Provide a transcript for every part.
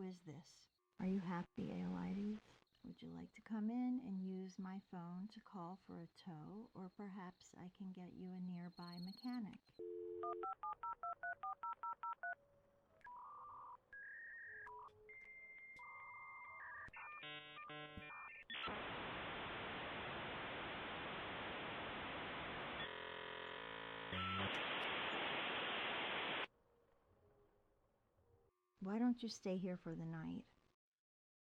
is this? Are you happy, Aelides? Would you like to come in and use my phone to call for a tow, or perhaps I can get you a nearby mechanic? Why don't you stay here for the night?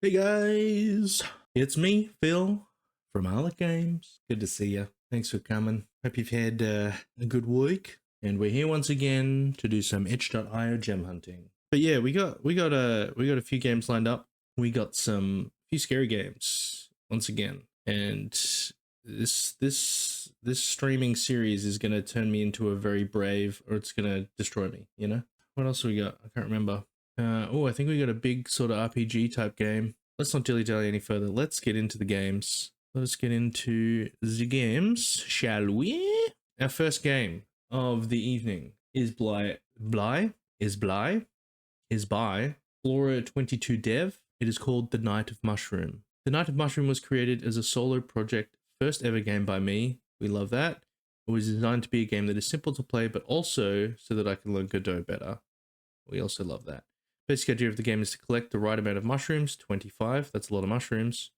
Hey guys, it's me, Phil, from ITCHIO Games. Good to see you. Thanks for coming. Hope you've had a good week, and we're here once again to do some itch.io gem hunting. But yeah, we got a few games lined up. We got some few scary games once again, and this streaming series is gonna turn me into a very brave, or it's gonna destroy me. You know what else we got? I can't remember. Oh, I think we got a big sort of RPG type game. Let's not dilly-dally any further. Let's get into the games. Let's get into the games, shall we? Our first game of the evening is by Flora 22 Dev. It is called The Night of Mushroom. The Night of Mushroom was created as a solo project, first ever game by me. We love that. It was designed to be a game that is simple to play, but also so that I can learn Godot better. We also love that. Basic idea of the game is to collect the right amount of mushrooms, 25, that's a lot of mushrooms,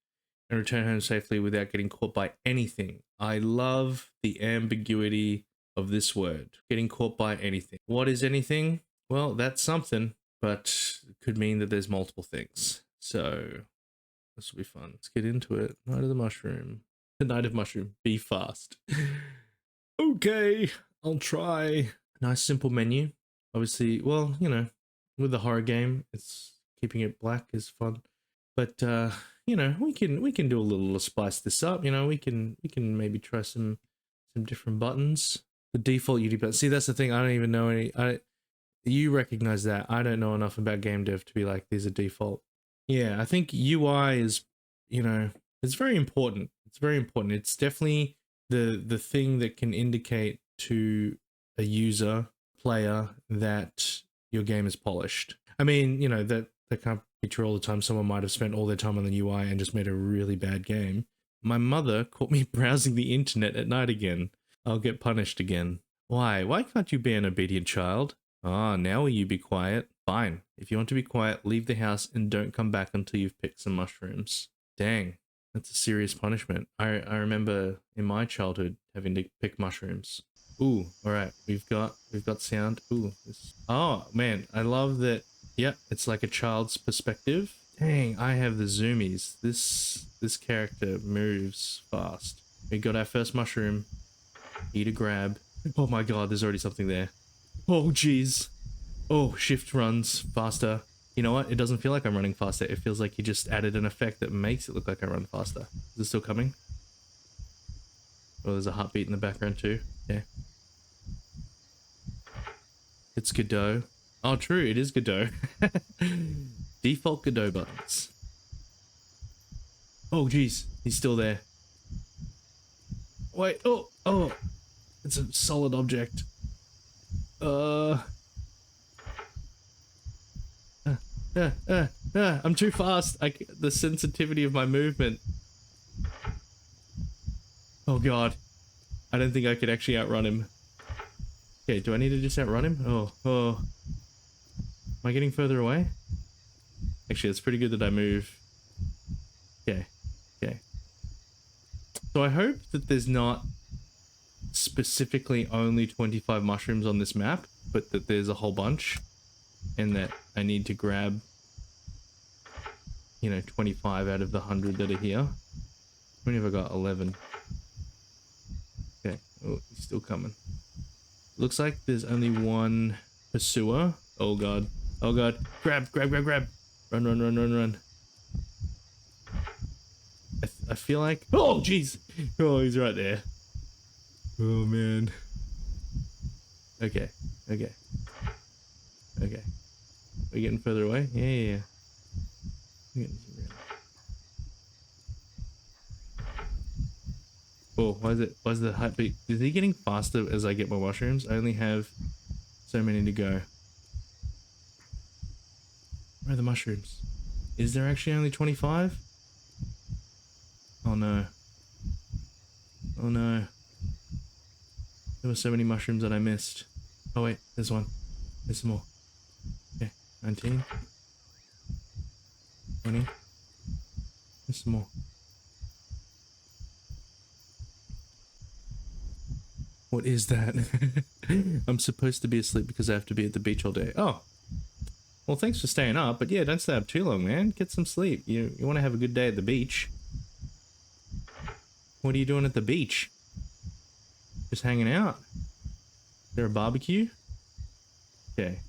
and return home safely without getting caught by anything. I love the ambiguity of this word, getting caught by anything. What is anything? Well, that's something, but it could mean that there's multiple things. So this will be fun. Let's get into it. Night of the Mushroom. The Night of Mushroom. Be fast. Okay, I'll try. Nice simple menu. Obviously, well, you know, with the horror game, it's keeping it black is fun. But you know, we can do a little to spice this up. You know, we can maybe try some different buttons. The default UD button. See, that's the thing. I don't even know any. You recognize that. I don't know enough about game dev to be like, these are default. Yeah, I think UI is, you know, it's very important. It's very important. It's definitely the thing that can indicate to a user, player, that your game is polished. I mean, you know, that can't be true all the time. Someone might have spent all their time on the UI and just made a really bad game. My mother caught me browsing the internet at night again. I'll get punished again. Why? Why can't you be an obedient child? Ah, now will you be quiet? Fine. If you want to be quiet, leave the house and don't come back until you've picked some mushrooms. Dang, that's a serious punishment. I remember in my childhood having to pick mushrooms. Ooh, all right, we've got sound. Ooh, oh man, I love that. Yeah, it's like a child's perspective. Dang, I have the zoomies. This character moves fast. We got our first mushroom. Eat a grab. Oh my god, there's already something there. Oh jeez. Oh, shift runs faster. You know what? It doesn't feel like I'm running faster. It feels like you just added an effect that makes it look like I run faster. Is it still coming? Oh, there's a heartbeat in the background too. Yeah. It's Godot. Oh, true, it is Godot. Default Godot buttons. Oh, geez, he's still there. Wait, oh, it's a solid object. I'm too fast. The sensitivity of my movement. Oh god, I don't think I could actually outrun him. Okay, do I need to just outrun him? Oh. Am I getting further away? Actually, it's pretty good that I move. Okay. So I hope that there's not specifically only 25 mushrooms on this map, but that there's a whole bunch, and that I need to grab, you know, 25 out of the 100 that are here. How many have I got? 11. Okay. Oh, he's still coming. Looks like there's only one pursuer. Oh god. Oh god. Grab. Run. I feel like... Oh, jeez. Oh, he's right there. Oh, man. Okay. We're getting further away? Yeah. Oh, why is the heartbeat? Is he getting faster as I get more mushrooms? I only have so many to go. Where are the mushrooms? Is there actually only 25? Oh no. Oh no. There were so many mushrooms that I missed. Oh wait, there's one. There's some more. Okay, 19. 20. There's some more. What is that? I'm supposed to be asleep because I have to be at the beach all day. Oh. Well, thanks for staying up, but yeah, don't stay up too long, man. Get some sleep. You want to have a good day at the beach. What are you doing at the beach? Just hanging out? Is there a barbecue? Okay.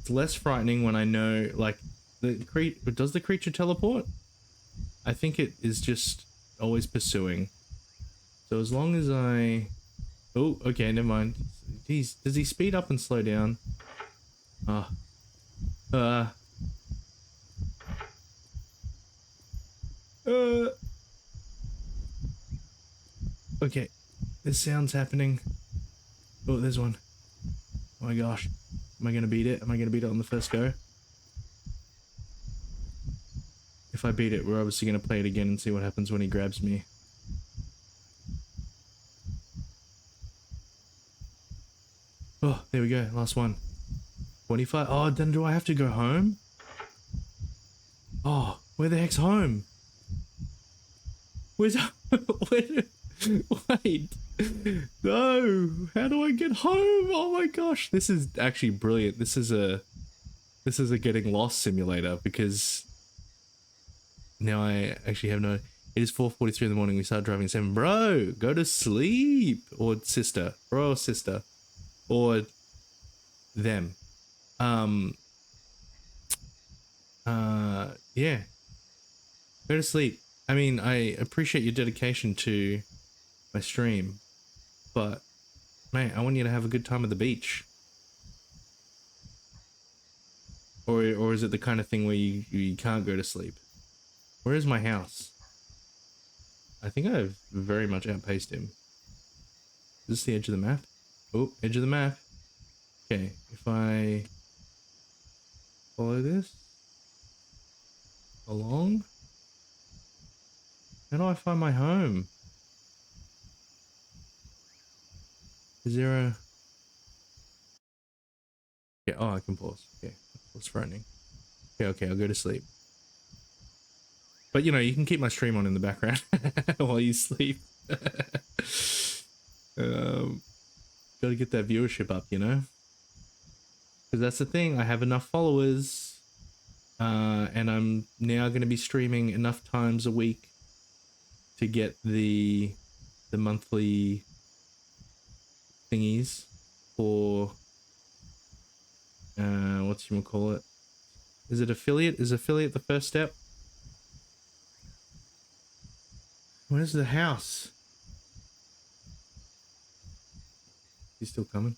It's less frightening when I know, like, does the creature teleport? I think it is just always pursuing. So as long as I... Oh, okay, never mind. Jeez, does he speed up and slow down? Ah. Uh... Okay. There's sounds happening. Oh, there's one. Oh my gosh. Am I gonna beat it? Am I gonna beat it on the first go? If I beat it, we're obviously gonna play it again and see what happens when he grabs me. Oh, there we go. Last one. 25. Oh, then do I have to go home? Oh, where the heck's home? Where's... Where... Wait. No. How do I get home? Oh my gosh. This is actually brilliant. This is a getting lost simulator because now I actually have no... It is 4:43 in the morning. We start driving at 7. Bro, go to sleep. Or sister. Bro or sister. Or them. Yeah. Go to sleep. I mean, I appreciate your dedication to my stream, but mate, I want you to have a good time at the beach. Or is it the kind of thing where you can't go to sleep? Where is my house? I think I've very much outpaced him. Is this the edge of the map? Oh, edge of the map. Okay, if I follow this along, how do I find my home? Is there a... Yeah, oh, I can pause. Okay, that's frightening. Okay, I'll go to sleep. But, you know, you can keep my stream on in the background while you sleep. Gotta get that viewership up, you know? Because that's the thing, I have enough followers, and I'm now going to be streaming enough times a week to get the monthly thingies for, what's you call it? Is it affiliate? Is affiliate the first step? Where's the house? He's still coming.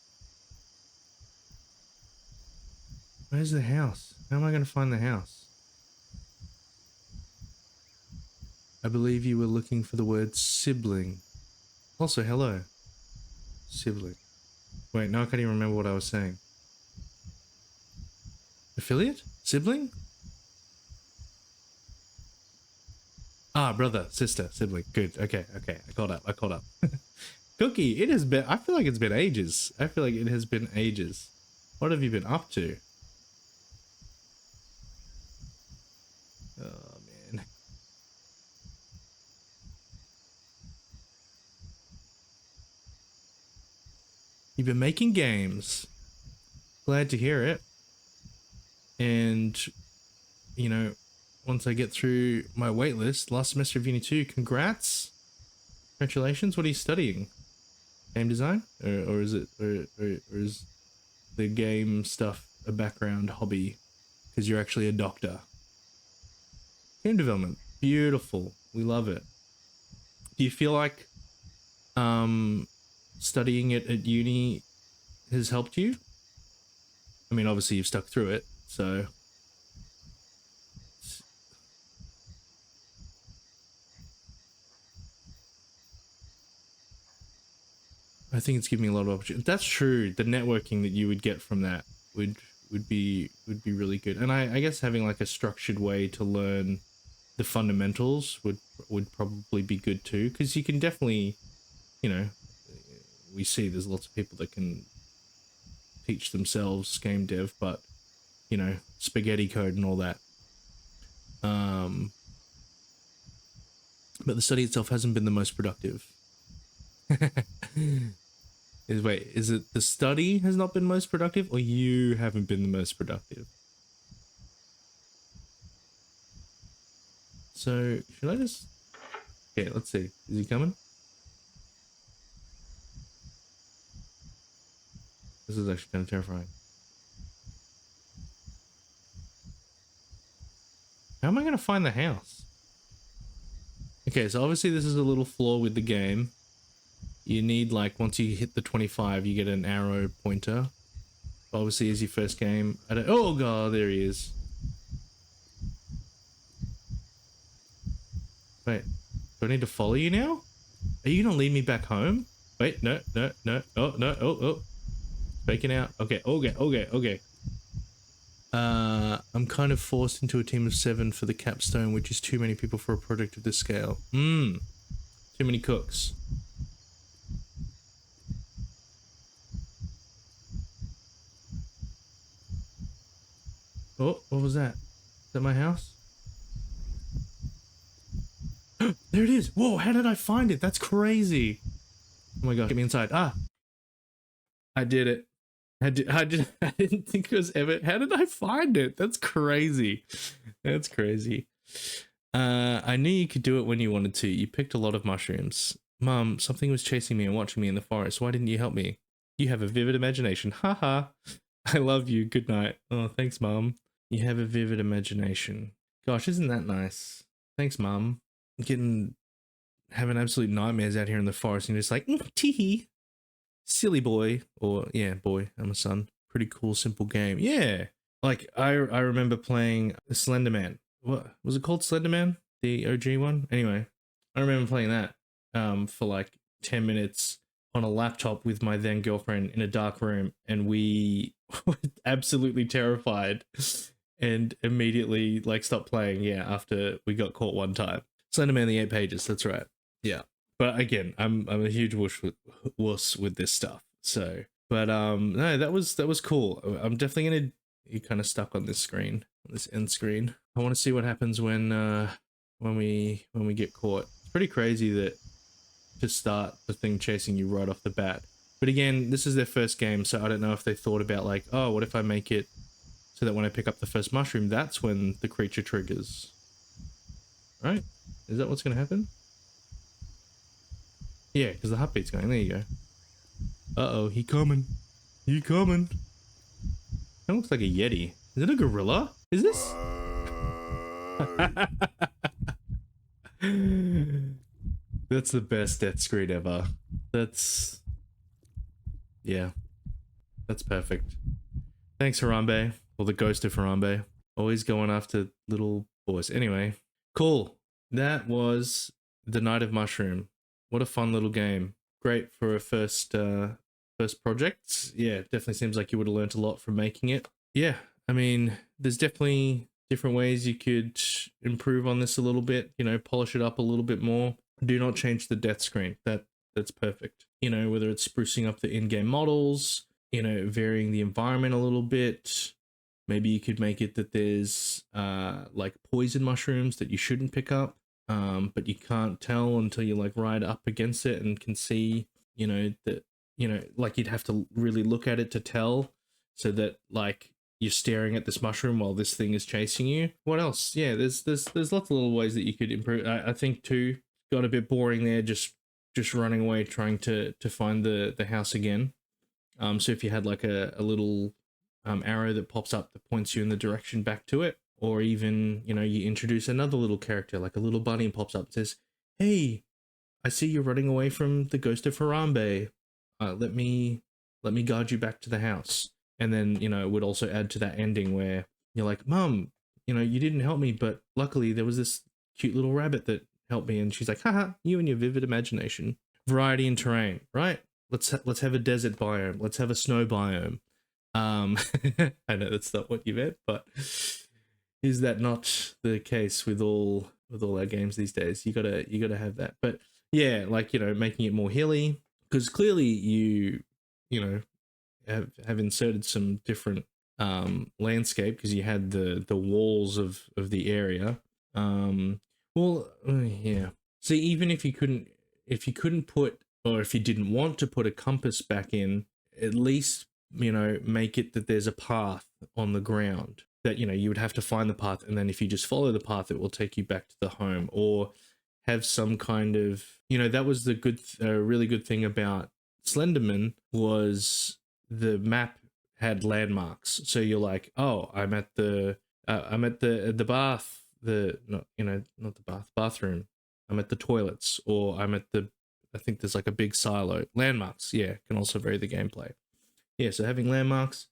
Where's the house? How am I going to find the house? I believe you were looking for the word sibling. Also, hello. Sibling. Wait, no, I can't even remember what I was saying. Affiliate? Sibling? Ah, brother, sister, sibling. Good. Okay. I caught up. Cookie, it has been... I feel like it's been ages. I feel like it has been ages. What have you been up to? Oh, man. You've been making games. Glad to hear it. And, you know, once I get through my waitlist, last semester of Uni 2, congrats. Congratulations. What are you studying? Game design? Or is it... Or is the game stuff a background hobby? Because you're actually a doctor. Game development. Beautiful. We love it. Do you feel like studying it at uni has helped you? I mean, obviously you've stuck through it, so... I think it's given me a lot of opportunity. That's true. The networking that you would get from that would would be really good. And I guess having like a structured way to learn the fundamentals would probably be good too, because you can definitely, you know, we see there's lots of people that can teach themselves game dev, but you know, spaghetti code and all that. But the study itself hasn't been the most productive. Is it the study has not been most productive, or you haven't been the most productive? So should I just? Okay, let's see. Is he coming? This is actually kind of terrifying. How am I going to find the house? Okay, so obviously this is a little flaw with the game. You need, like, once you hit the 25, you get an arrow pointer. Obviously, as your first game. Oh god, there he is. Wait, do I need to follow you now? Are you going to lead me back home? Wait, no. Oh, no, oh. Faking out. Okay. I'm kind of forced into a team of 7 for the capstone, which is too many people for a project of this scale. Too many cooks. Oh, what was that? Is that my house? There it is. Whoa, how did I find it? That's crazy. Oh my god, get me inside. Ah, I did it. I didn't think it was ever. How did I find it? That's crazy. That's crazy. I knew you could do it when you wanted to. You picked a lot of mushrooms. Mum, something was chasing me and watching me in the forest. Why didn't you help me? You have a vivid imagination. Haha. I love you. Good night. Oh, thanks, Mum. You have a vivid imagination. Gosh, isn't that nice? Thanks, Mum. Having absolute nightmares out here in the forest and you're just like, teehee. Silly boy. Or, yeah, boy, I'm a son. Pretty cool, simple game. Yeah. Like, I remember playing Slenderman. What was it called? Slenderman? The OG one? Anyway, I remember playing that for like 10 minutes on a laptop with my then girlfriend in a dark room, and we were absolutely terrified and immediately like stopped playing, yeah, after we got caught one time. Slenderman the 8 pages, that's right. Yeah. But again, I'm a huge wuss with this stuff. So, but no, that was cool. I'm definitely gonna be kind of stuck on this screen, this end screen. I want to see what happens when we get caught. It's pretty crazy that to start the thing chasing you right off the bat. But again, this is their first game, so I don't know if they thought about like, oh, what if I make it so that when I pick up the first mushroom, that's when the creature triggers. Right? Is that what's gonna happen? Yeah, because the heartbeat's going. There you go. Uh-oh, he coming. He coming. That looks like a Yeti. Is it a gorilla? Is this? That's the best death screen ever. That's... yeah. That's perfect. Thanks, Harambe. Or the ghost of Harambe. Always going after little boys. Anyway. Cool. That was The Night of Mushroom. What a fun little game. Great for a first project. Yeah, definitely seems like you would have learned a lot from making it. Yeah, I mean, there's definitely different ways you could improve on this a little bit, you know, polish it up a little bit more. Do not change the death screen. That's perfect. You know, whether it's sprucing up the in-game models, you know, varying the environment a little bit. Maybe you could make it that there's like poison mushrooms that you shouldn't pick up. But you can't tell until you like ride up against it and can see, you know, that, you know, like you'd have to really look at it to tell, so that like you're staring at this mushroom while this thing is chasing you. What else? Yeah, there's lots of little ways that you could improve. I think too, got a bit boring there, just running away trying to find the house again. So if you had like a little arrow that pops up that points you in the direction back to it. Or even, you know, you introduce another little character, like a little bunny pops up and says, hey, I see you're running away from the ghost of Harambe. Let me guide you back to the house. And then, you know, it would also add to that ending where you're like, Mum, you know, you didn't help me, but luckily there was this cute little rabbit that helped me. And she's like, haha, you and your vivid imagination. Variety in terrain, right? Let's have a desert biome. Let's have a snow biome. I know that's not what you meant, but is that not the case with all our games these days? You gotta have that. But yeah, like, you know, making it more hilly, because clearly you know have inserted some different landscape, because you had the walls of the area. Well, yeah. See, even if you couldn't put, or if you didn't want to put a compass back in, at least, you know, make it that there's a path on the ground that, you know, you would have to find the path, and then if you just follow the path, it will take you back to the home. Or have some kind of, you know, that was the really good thing about Slenderman, was the map had landmarks. So you're like, oh, I'm at the bath, the not, you know, not the bathroom. I'm at the toilets, or I'm at the, I think there's like a big silo. Landmarks, yeah, can also vary the gameplay. Yeah, so having landmarks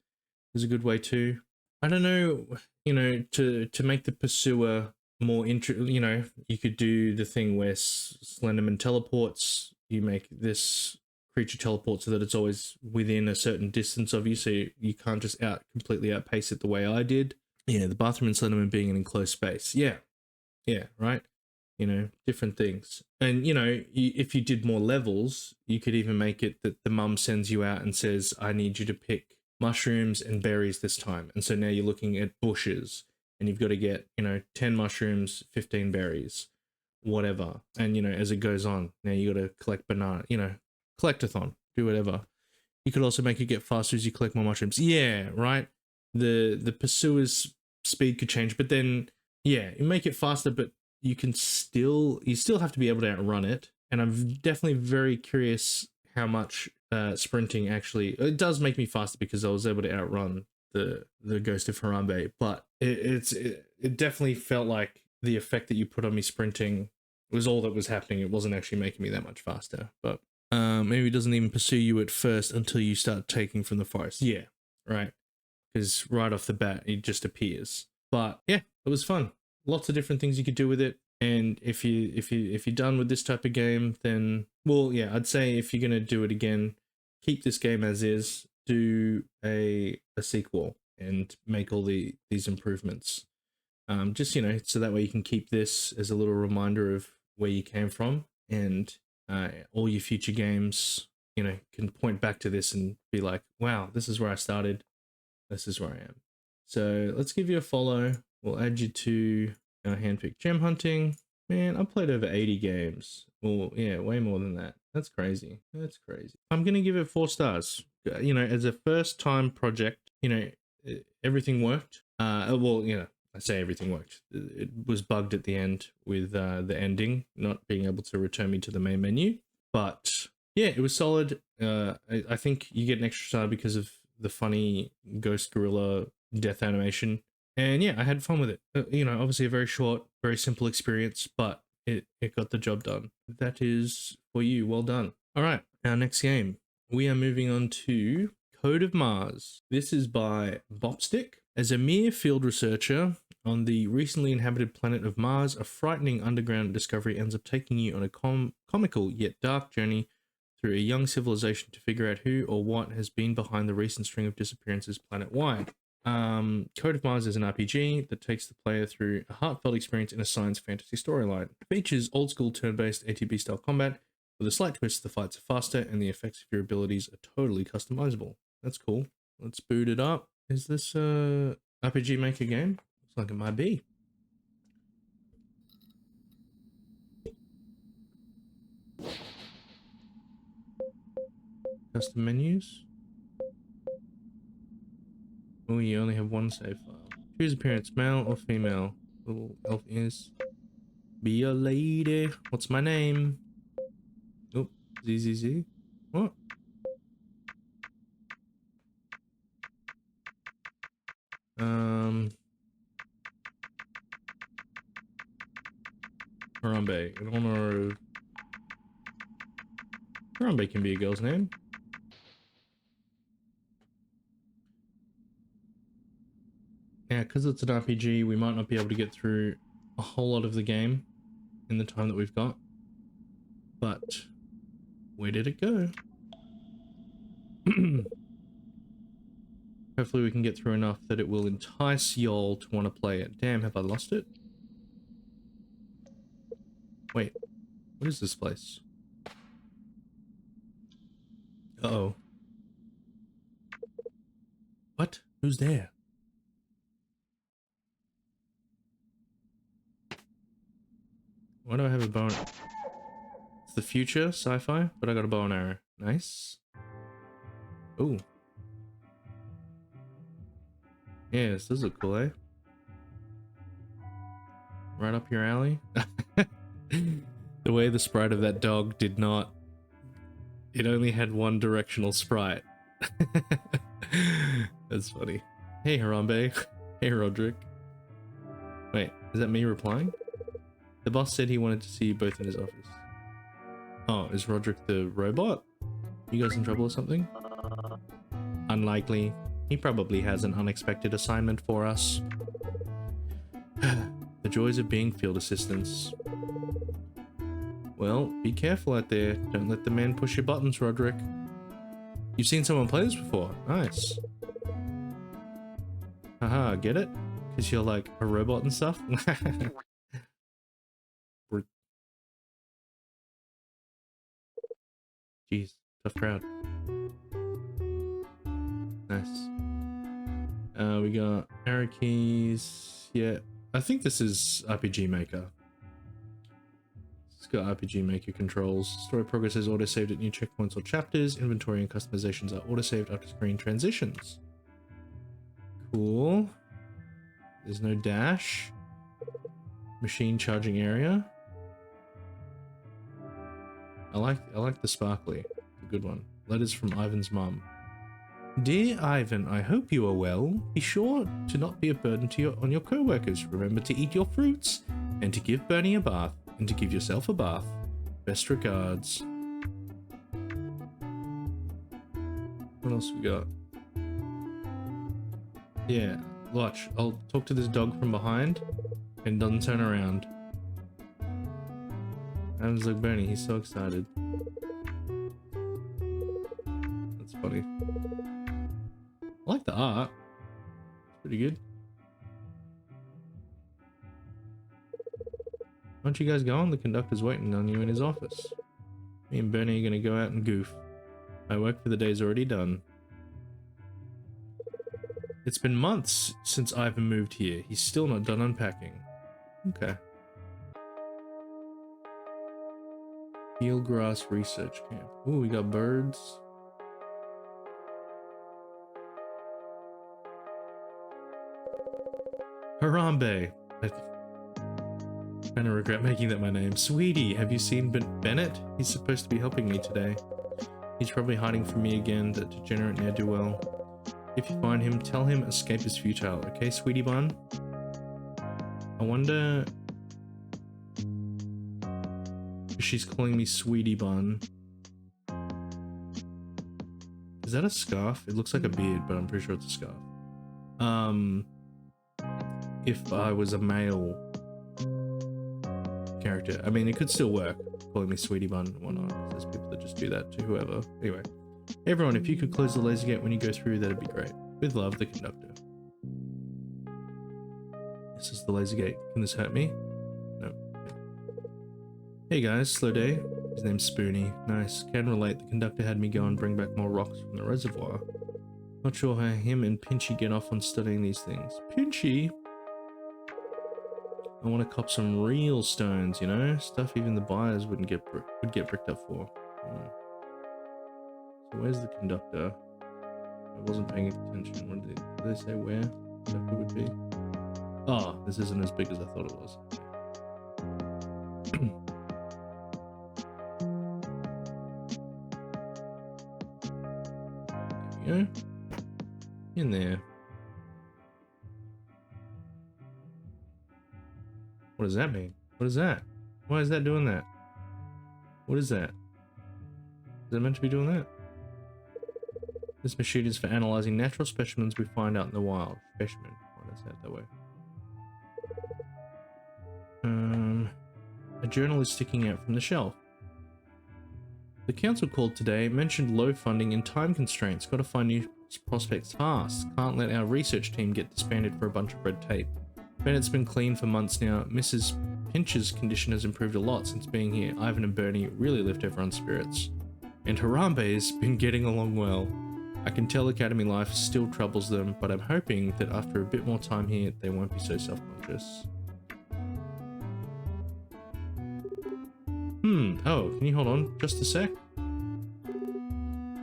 is a good way too. I don't know, you know, to make the pursuer more you know, you could do the thing where Slenderman teleports. You make this creature teleport so that it's always within a certain distance of you, so you can't just completely outpace it the way I did. Yeah, the bathroom in Slenderman being an enclosed space. Yeah, right. You know, different things. And, you know, if you did more levels, you could even make it that the mum sends you out and says, I need you to pick mushrooms and berries this time. And so now you're looking at bushes, and you've got to get, you know, 10 mushrooms, 15 berries, whatever. And, you know, as it goes on, now you got to collect banana, you know, collectathon, do whatever. You could also make it get faster as you collect more mushrooms. Yeah, right. The pursuer's speed could change, but then, yeah, you make it faster, but you still have to be able to outrun it. And I'm definitely very curious how much sprinting actually, it does make me faster because I was able to outrun the Ghost of Harambe, but it definitely felt like the effect that you put on me sprinting was all that was happening. It wasn't actually making me that much faster. But maybe it doesn't even pursue you at first until you start taking from the forest. Yeah, right. Because right off the bat, it just appears. But yeah, it was fun. Lots of different things you could do with it. And if you're done with this type of game, then, well, yeah, I'd say if you're gonna do it again, keep this game as is. Do a sequel and make all these improvements. Just, you know, so that way you can keep this as a little reminder of where you came from, and all your future games, you know, can point back to this and be like, wow, this is where I started, this is where I am. So let's give you a follow. We'll add you to our handpicked gem hunting. Man, I've played over 80 games. Well, yeah, way more than that. That's crazy. That's crazy. I'm gonna give it 4 stars. You know, as a first time project, you know, everything worked. Well, you know, I say everything worked. It was bugged at the end with the ending not being able to return me to the main menu. But yeah, it was solid. I think you get an extra star because of the funny ghost gorilla death animation. And yeah, I had fun with it. You know, obviously a very short, very simple experience, but it got the job done. That is for you. Well done. All right, our next game. We are moving on to Code of Mars. This is by Bopstick. As a mere field researcher on the recently inhabited planet of Mars, a frightening underground discovery ends up taking you on a comical yet dark journey through a young civilization to figure out who or what has been behind the recent string of disappearances planet-wide. Code of Mars is an RPG that takes the player through a heartfelt experience in a science fantasy storyline. It features old-school turn-based ATB-style combat. With a slight twist, the fights are faster and the effects of your abilities are totally customizable. That's cool. Let's boot it up. Is this a RPG Maker game? Looks like it might be. Custom menus. Oh, you only have one save file. Choose appearance, male or female. Little elf is. Be a lady. What's my name? Oh, ZZZ. What? Harambe. In honor of Harambe can be a girl's name. Yeah, because it's an RPG, we might not be able to get through a whole lot of the game in the time that we've got. But where did it go? Hopefully we can get through enough that it will entice y'all to want to play it. Damn, have I lost it? Wait, what is this place? Uh-oh. What? Who's there? Why do I have a bow? It's the future, sci-fi, but I got a bow and arrow. Nice. Ooh. Yeah, this does look cool, eh? Right up your alley. The way the sprite of that dog did not... It only had one directional sprite. That's funny. Hey, Harambe. Hey, Roderick. Wait, is that me replying? The boss said he wanted to see you both in his office. Oh, is Roderick the robot? You guys in trouble or something? Unlikely. He probably has an unexpected assignment for us. The joys of being field assistants. Well, be careful out there. Don't let the man push your buttons, Roderick. You've seen someone play this before. Nice. Haha, get it? Because you're like a robot and stuff? Jeez, tough crowd. Nice. We got arrow keys. Yeah, I think this is RPG Maker. It's got RPG Maker controls. Story progress is auto-saved at new checkpoints or chapters. Inventory and customizations are auto-saved after screen transitions. Cool. There's no dash. Machine charging area. I like the sparkly. It's a good one. Letters from Ivan's mum. Dear Ivan, I hope you are well. Be sure to not be a burden on your co-workers. Remember to eat your fruits and to give Bernie a bath and to give yourself a bath. Best regards. What else we got? Yeah, watch. I'll talk to this dog from behind and doesn't turn around. Ivan's like Bernie, he's so excited. That's funny. I like the art. It's pretty good. Why don't you guys go on? The conductor's waiting on you in his office. Me and Bernie are gonna go out and goof. My work for the day's already done. It's been months since Ivan moved here. He's still not done unpacking. Okay. Eelgrass Research Camp. Ooh, we got birds. Harambe. I kind of regret making that my name. Sweetie, have you seen Bennett? He's supposed to be helping me today. He's probably hiding from me again, that degenerate ne'er-do-well. If you find him, tell him escape is futile. Okay, sweetie bun? I wonder... if she's calling me sweetie bun. Is that a scarf? It looks like a beard, but I'm pretty sure it's a scarf. If I was a male character. I mean, it could still work, calling me sweetie bun and whatnot. There's people that just do that to whoever. Anyway. Everyone, if you could close the laser gate when you go through, that'd be great. With love, the conductor. This is the laser gate. Can this hurt me? No. Hey guys, slow day. His name's Spoonie. Nice. Can relate. The conductor had me go and bring back more rocks from the reservoir. Not sure how him and Pinchy get off on studying these things. Pinchy? I want to cop some real stones, you know? Stuff even the buyers would get bricked up for. So where's the conductor? I wasn't paying attention. What did they say where the conductor would be? Oh, this isn't as big as I thought it was. There we go. In there. What does that mean? What is that? Why is that doing that? What is that? Is it meant to be doing that? This machine is for analyzing natural specimens we find out in the wild. Specimen. Why did I say it that way? A journal is sticking out from the shelf. The council called today, mentioned low funding and time constraints. Got to find This prospect's fast. Can't let our research team get disbanded for a bunch of red tape. Bennett's been clean for months now. Mrs. Pinch's condition has improved a lot since being here. Ivan and Bernie really lift everyone's spirits. And Harambe's been getting along well. I can tell academy life still troubles them, but I'm hoping that after a bit more time here, they won't be so self-conscious. Oh, can you hold on just a sec?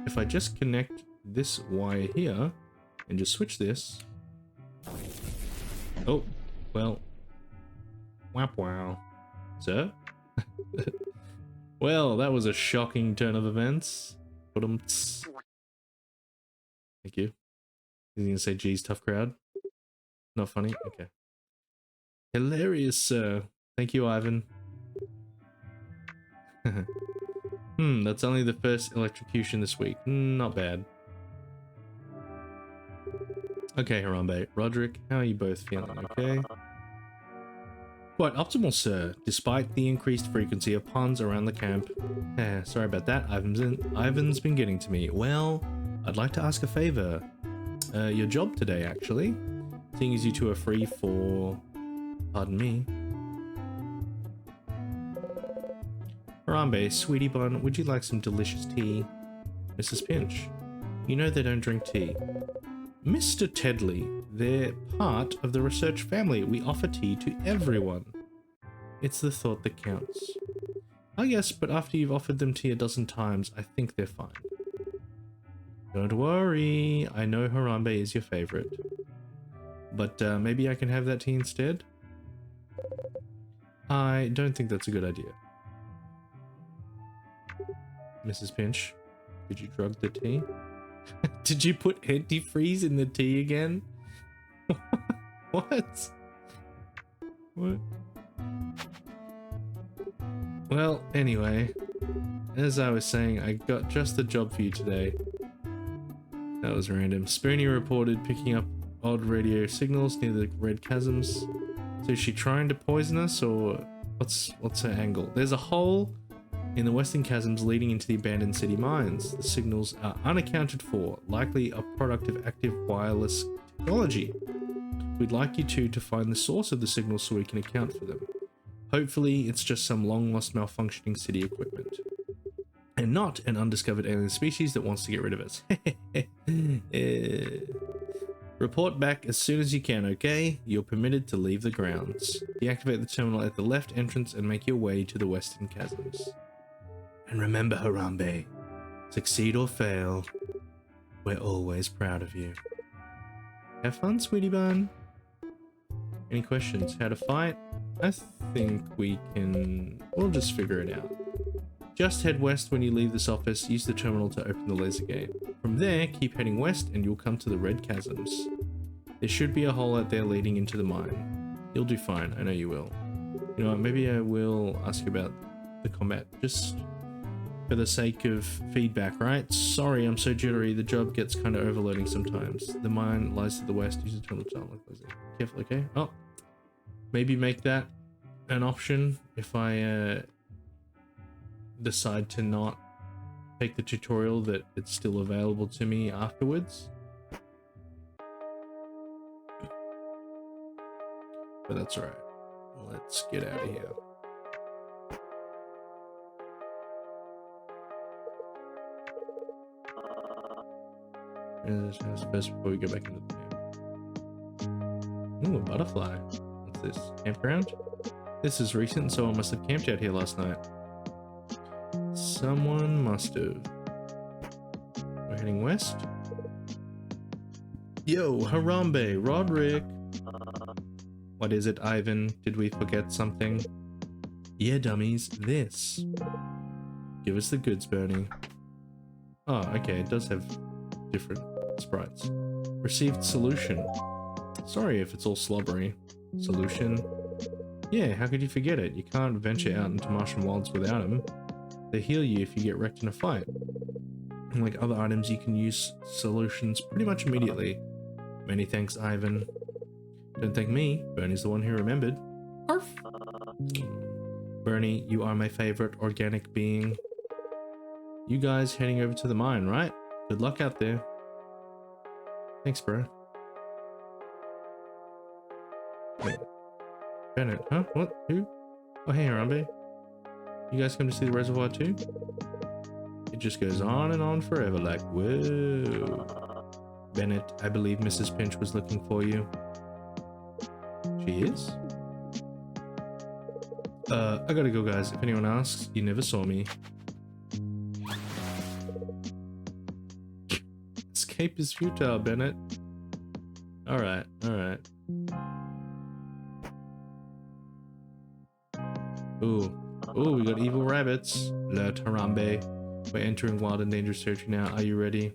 If I just connect this wire here and just switch this. Oh, well. Wow. Sir? Well, that was a shocking turn of events. Thank you. He's gonna say, geez, tough crowd. Not funny? Okay. Hilarious, sir. Thank you, Ivan. That's only the first electrocution this week. Not bad. Okay, Harambe. Roderick, how are you both feeling? Okay? Quite optimal, sir, despite the increased frequency of puns around the camp. Sorry about that, Ivan's been getting to me. Well, I'd like to ask a favor. Your job today, actually. Seeing as you two are free for... Pardon me. Harambe, sweetie bun, would you like some delicious tea? Mrs. Pinch, you know they don't drink tea. Mr. Tedley, they're part of the research family. We offer tea to everyone. It's the thought that counts. I guess, but after you've offered them tea a dozen times, I think they're fine. Don't worry, I know Harambe is your favorite. But maybe I can have that tea instead? I don't think that's a good idea. Mrs. Pinch, could you drug the tea? Did you put antifreeze in the tea again? What? What? Well, anyway, as I was saying, I got just the job for you today. That was random. Spoonie reported picking up odd radio signals near the red chasms. So is she trying to poison us, or what's her angle? There's a hole in the western chasms leading into the abandoned city mines. The signals are unaccounted for, likely a product of active wireless technology. We'd like you two to find the source of the signals so we can account for them. Hopefully it's just some long-lost malfunctioning city equipment. And not an undiscovered alien species that wants to get rid of us. Report back as soon as you can, okay? You're permitted to leave the grounds. Deactivate the terminal at the left entrance and make your way to the western chasms. And remember, Harambe, succeed or fail, we're always proud of you. Have fun, sweetie bun. Any questions? How to fight? I think we'll just figure it out. Just head west when you leave this office, use the terminal to open the laser gate. From there, keep heading west and you'll come to the red chasms. There should be a hole out there leading into the mine. You'll do fine, I know you will. You know what, maybe I will ask you about the combat, just for the sake of feedback, right? Sorry, I'm so jittery, the job gets kind of overloading sometimes. The mine lies to the west, use the terminal to unlock laser. Careful, okay? Oh, maybe make that an option if I decide to not take the tutorial, that it's still available to me afterwards. But that's alright. Let's get out of here. First before we go back into the camp. Ooh, a butterfly. What's this? Campground? This is recent, so I must have camped out here last night. Someone must have. We're heading west. Yo, Harambe, Roderick. What is it, Ivan? Did we forget something? Yeah, dummies, this. Give us the goods, Bernie. Oh, okay, it does have different sprites. Received solution. Sorry if it's all slobbery. Solution. Yeah, how could you forget it? You can't venture out into Martian wilds without them. They heal you if you get wrecked in a fight. And like other items, you can use solutions pretty much immediately. Many thanks, Ivan. Don't thank me. Bernie's the one who remembered. Arf! Bernie, you are my favorite organic being. You guys heading over to the mine, right? Good luck out there. Thanks, bro. Wait. Bennett, huh? What? Who? Oh, hey, Harambe. You guys come to see the reservoir too? It just goes on and on forever, like, whoa. Bennett, I believe Mrs. Pinch was looking for you. She is? I gotta go, guys. If anyone asks, you never saw me. Escape is futile, Bennett. Alright, alright. Ooh. Ooh, we got evil rabbits. Alert, Harambe. We're entering wild and dangerous territory now. Are you ready?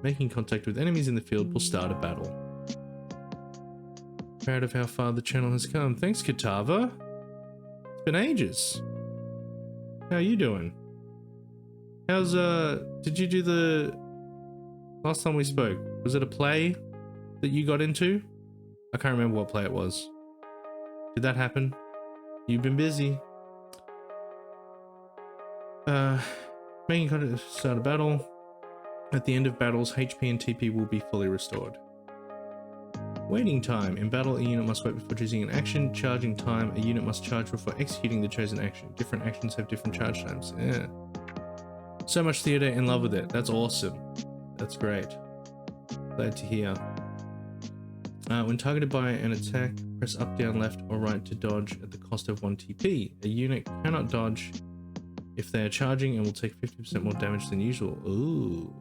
Making contact with enemies in the field will start a battle. Proud of how far the channel has come. Thanks, Katava. It's been ages. How are you doing? How's, did you do the... Last time we spoke, was it a play that you got into? I can't remember what play it was. Did that happen? You've been busy. Making contact to start a battle. At the end of battles, HP and TP will be fully restored. Waiting time. In battle, a unit must wait before choosing an action. Charging time. A unit must charge before executing the chosen action. Different actions have different charge times. Yeah. So much theater, in love with it. That's awesome. That's great. Glad to hear. When targeted by an attack, press up, down, left, or right to dodge at the cost of 1 TP. A unit cannot dodge if they are charging and will take 50% more damage than usual. Ooh.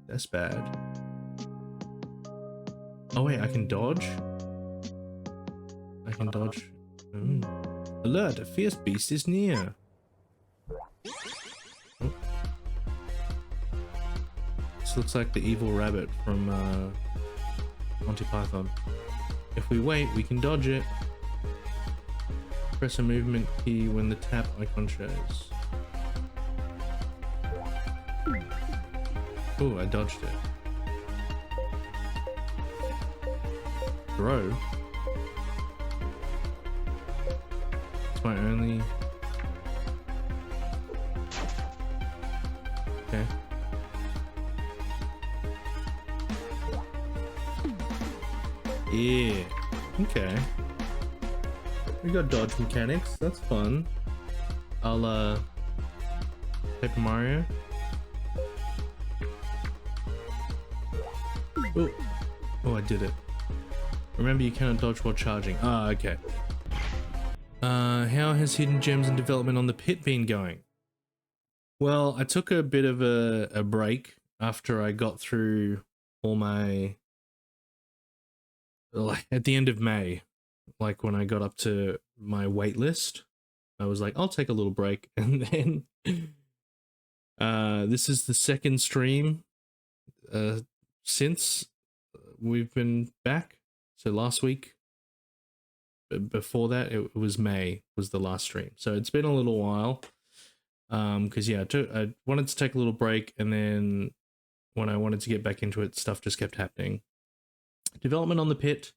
That's bad. Oh wait, I can dodge? I can dodge. Ooh. Alert, a fierce beast is near. Oh. This looks like the evil rabbit from Monty Python. If we wait, we can dodge it. Press a movement key when the tap icon shows. Oh, I dodged it. Throw? It's my only... Okay. Yeah. Okay. We got dodge mechanics. That's fun. I'll, Paper Mario. Oh. Oh, I did it. Remember, you cannot dodge while charging. Ah, okay. How has Hidden Gems in development on the pit been going? Well, I took a bit of a break after I got through all my... Like, at the end of May, like when I got up to my wait list, I was like, I'll take a little break. And then this is the second stream since we've been back. So last week, before that, it was May was the last stream. So it's been a little while. Because yeah, I wanted to take a little break, and then when I wanted to get back into it, stuff just kept happening. Development on the pit,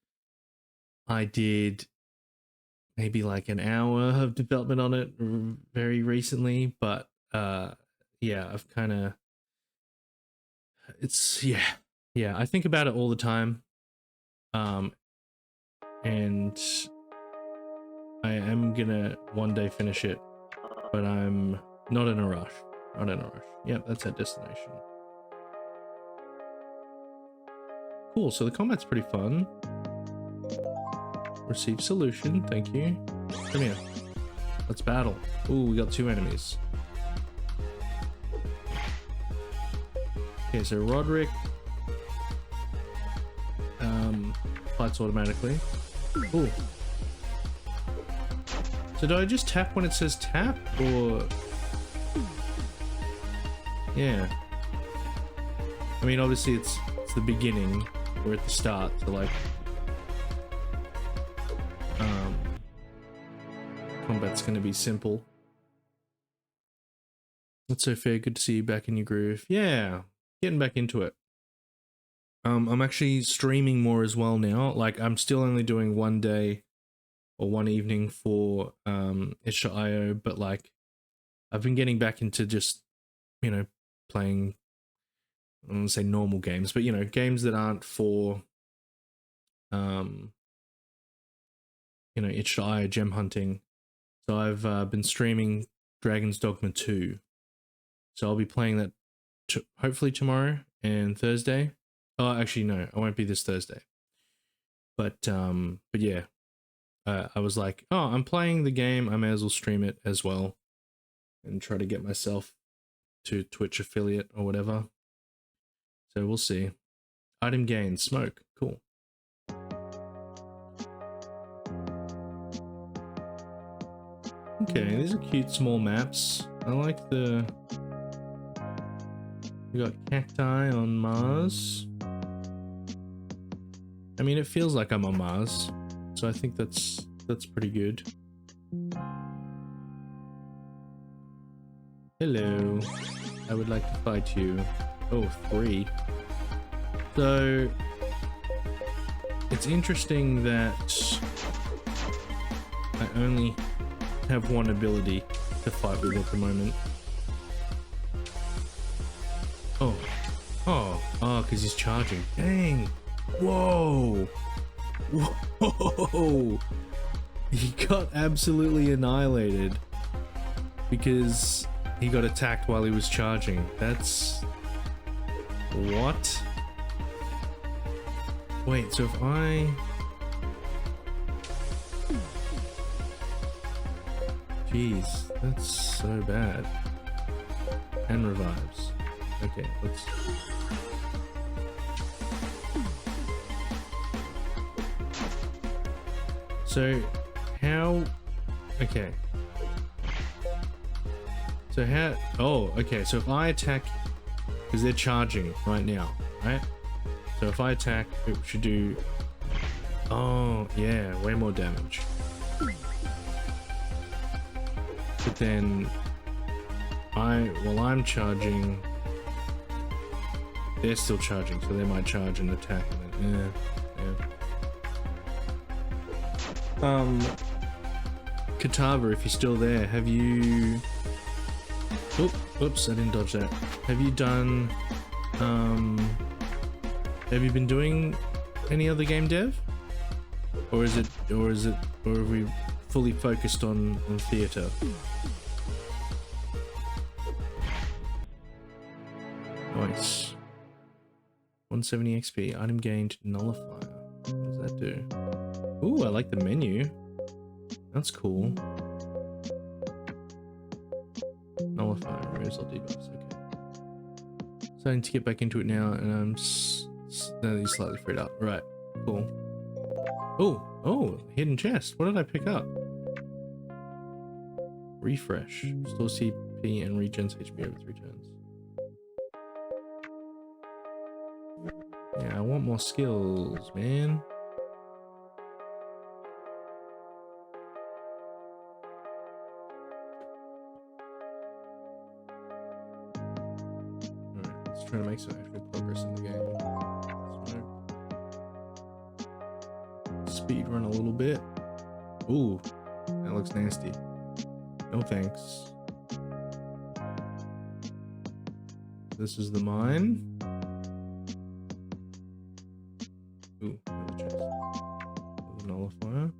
I did maybe like an hour of development on it very recently, but yeah, I've kind of, it's, yeah, I think about it all the time, and I am gonna one day finish it, but I'm not in a rush. Not in a rush. Yep, that's our destination. Cool, so the combat's pretty fun. Receive solution, thank you. Come here. Let's battle. Ooh, we got 2 enemies. Okay, so Roderick fights automatically. Ooh. So do I just tap when it says tap, or... Yeah. I mean, obviously it's the beginning. We're at the start, so like... combat's gonna be simple. That's so fair, good to see you back in your groove. Yeah, getting back into it. I'm actually streaming more as well now. Like, I'm still only doing one day or one evening for ITCHIO, but like, I've been getting back into just, you know, playing I don't say normal games, but you know, games that aren't for you know, ITCHIO gem hunting. So I've been streaming Dragon's Dogma 2. So I'll be playing that hopefully tomorrow and Thursday. Oh, actually no, I won't be this Thursday. But yeah, I was like, oh, I'm playing the game. I may as well stream it as well, and try to get myself to Twitch affiliate or whatever. So we'll see. Item gain, smoke, cool. Okay, these are cute small maps. I like the. We got cacti on Mars. I mean, it feels like I'm on Mars, so I think that's pretty good. Hello, I would like to fight you. Oh, 3. So it's interesting that I only have one ability to fight with at the moment. Oh, because he's charging. Dang. Whoa. Whoa. He got absolutely annihilated because he got attacked while he was charging. That's... What? Wait, so if I... Jeez, that's so bad. And revives. Okay, let's... So, how... Okay. So how... Oh, okay, so if I attack... Because they're charging right now, right? So if I attack, it should do... Oh, yeah, way more damage. But then... While I'm charging... They're still charging, so they might charge and attack and then... Yeah. Katava, if you're still there, have you... Oops, I didn't dodge that. Have you done... Have you been doing any other game dev? Or have we fully focused on theater? Nice. 170 XP, item gained, nullifier. What does that do? Ooh, I like the menu. That's cool. Nullifier, removes all debuffs, okay. Starting to get back into it now, and I'm now he's slightly freed up. Right, cool. Oh, hidden chest. What did I pick up? Refresh. Restores CP and regens HP over 3 turns. Yeah, I want more skills, man. Alright, let's try to make some actual progress in the game. Speed run a little bit. Ooh, that looks nasty. No thanks. This is the mine. Ooh, another chest. Another nullifier.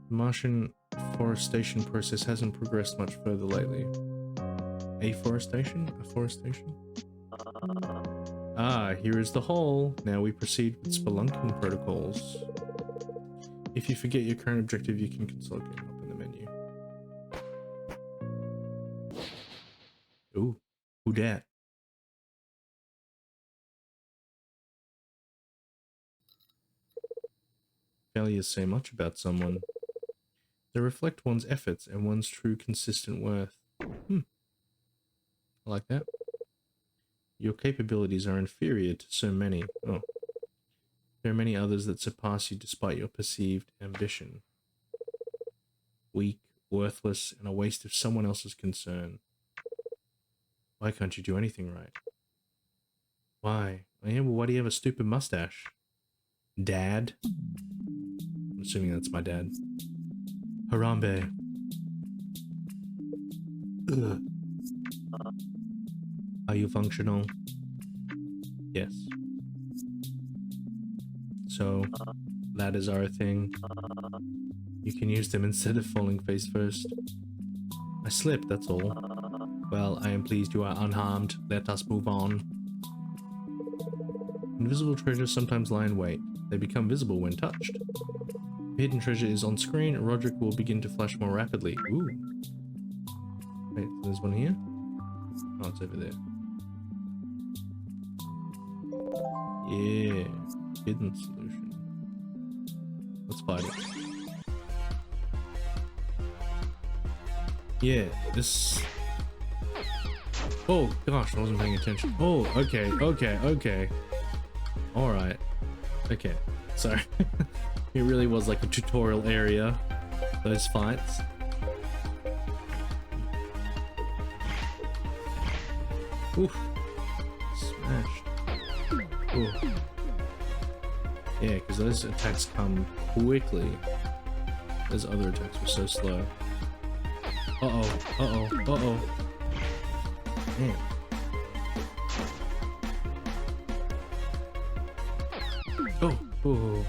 The Martian forestation process hasn't progressed much further lately. Afforestation? Afforestation? Ah, here is the hole. Now we proceed with spelunking protocols. If you forget your current objective, you can consult game up in the menu. Ooh, who dat? Failures say much about someone. They reflect one's efforts and one's true consistent worth. I like that. Your capabilities are inferior to so many. Oh. There are many others that surpass you despite your perceived ambition. Weak, worthless, and a waste of someone else's concern. Why can't you do anything right? Why? Yeah, well, why do you have a stupid mustache? Dad? I'm assuming that's my dad. Harambe. Ugh. Are you functional? Yes. So, ladders are a thing. You can use them instead of falling face first. I slipped, that's all. Well, I am pleased you are unharmed. Let us move on. Invisible treasures sometimes lie in wait. They become visible when touched. If hidden treasure is on screen, Roderick will begin to flash more rapidly. Ooh. Wait, so there's one here? Oh, it's over there. Yeah. Hidden solution. Let's fight it. Yeah, this... Oh, gosh, I wasn't paying attention. Oh, okay, okay, okay. Alright. Okay, sorry. It really was like a tutorial area, those fights. Oof. Smashed. Ooh. Yeah, because those attacks come quickly. Those other attacks were so slow. Uh-oh, uh-oh, uh-oh. Man. Oh, oh.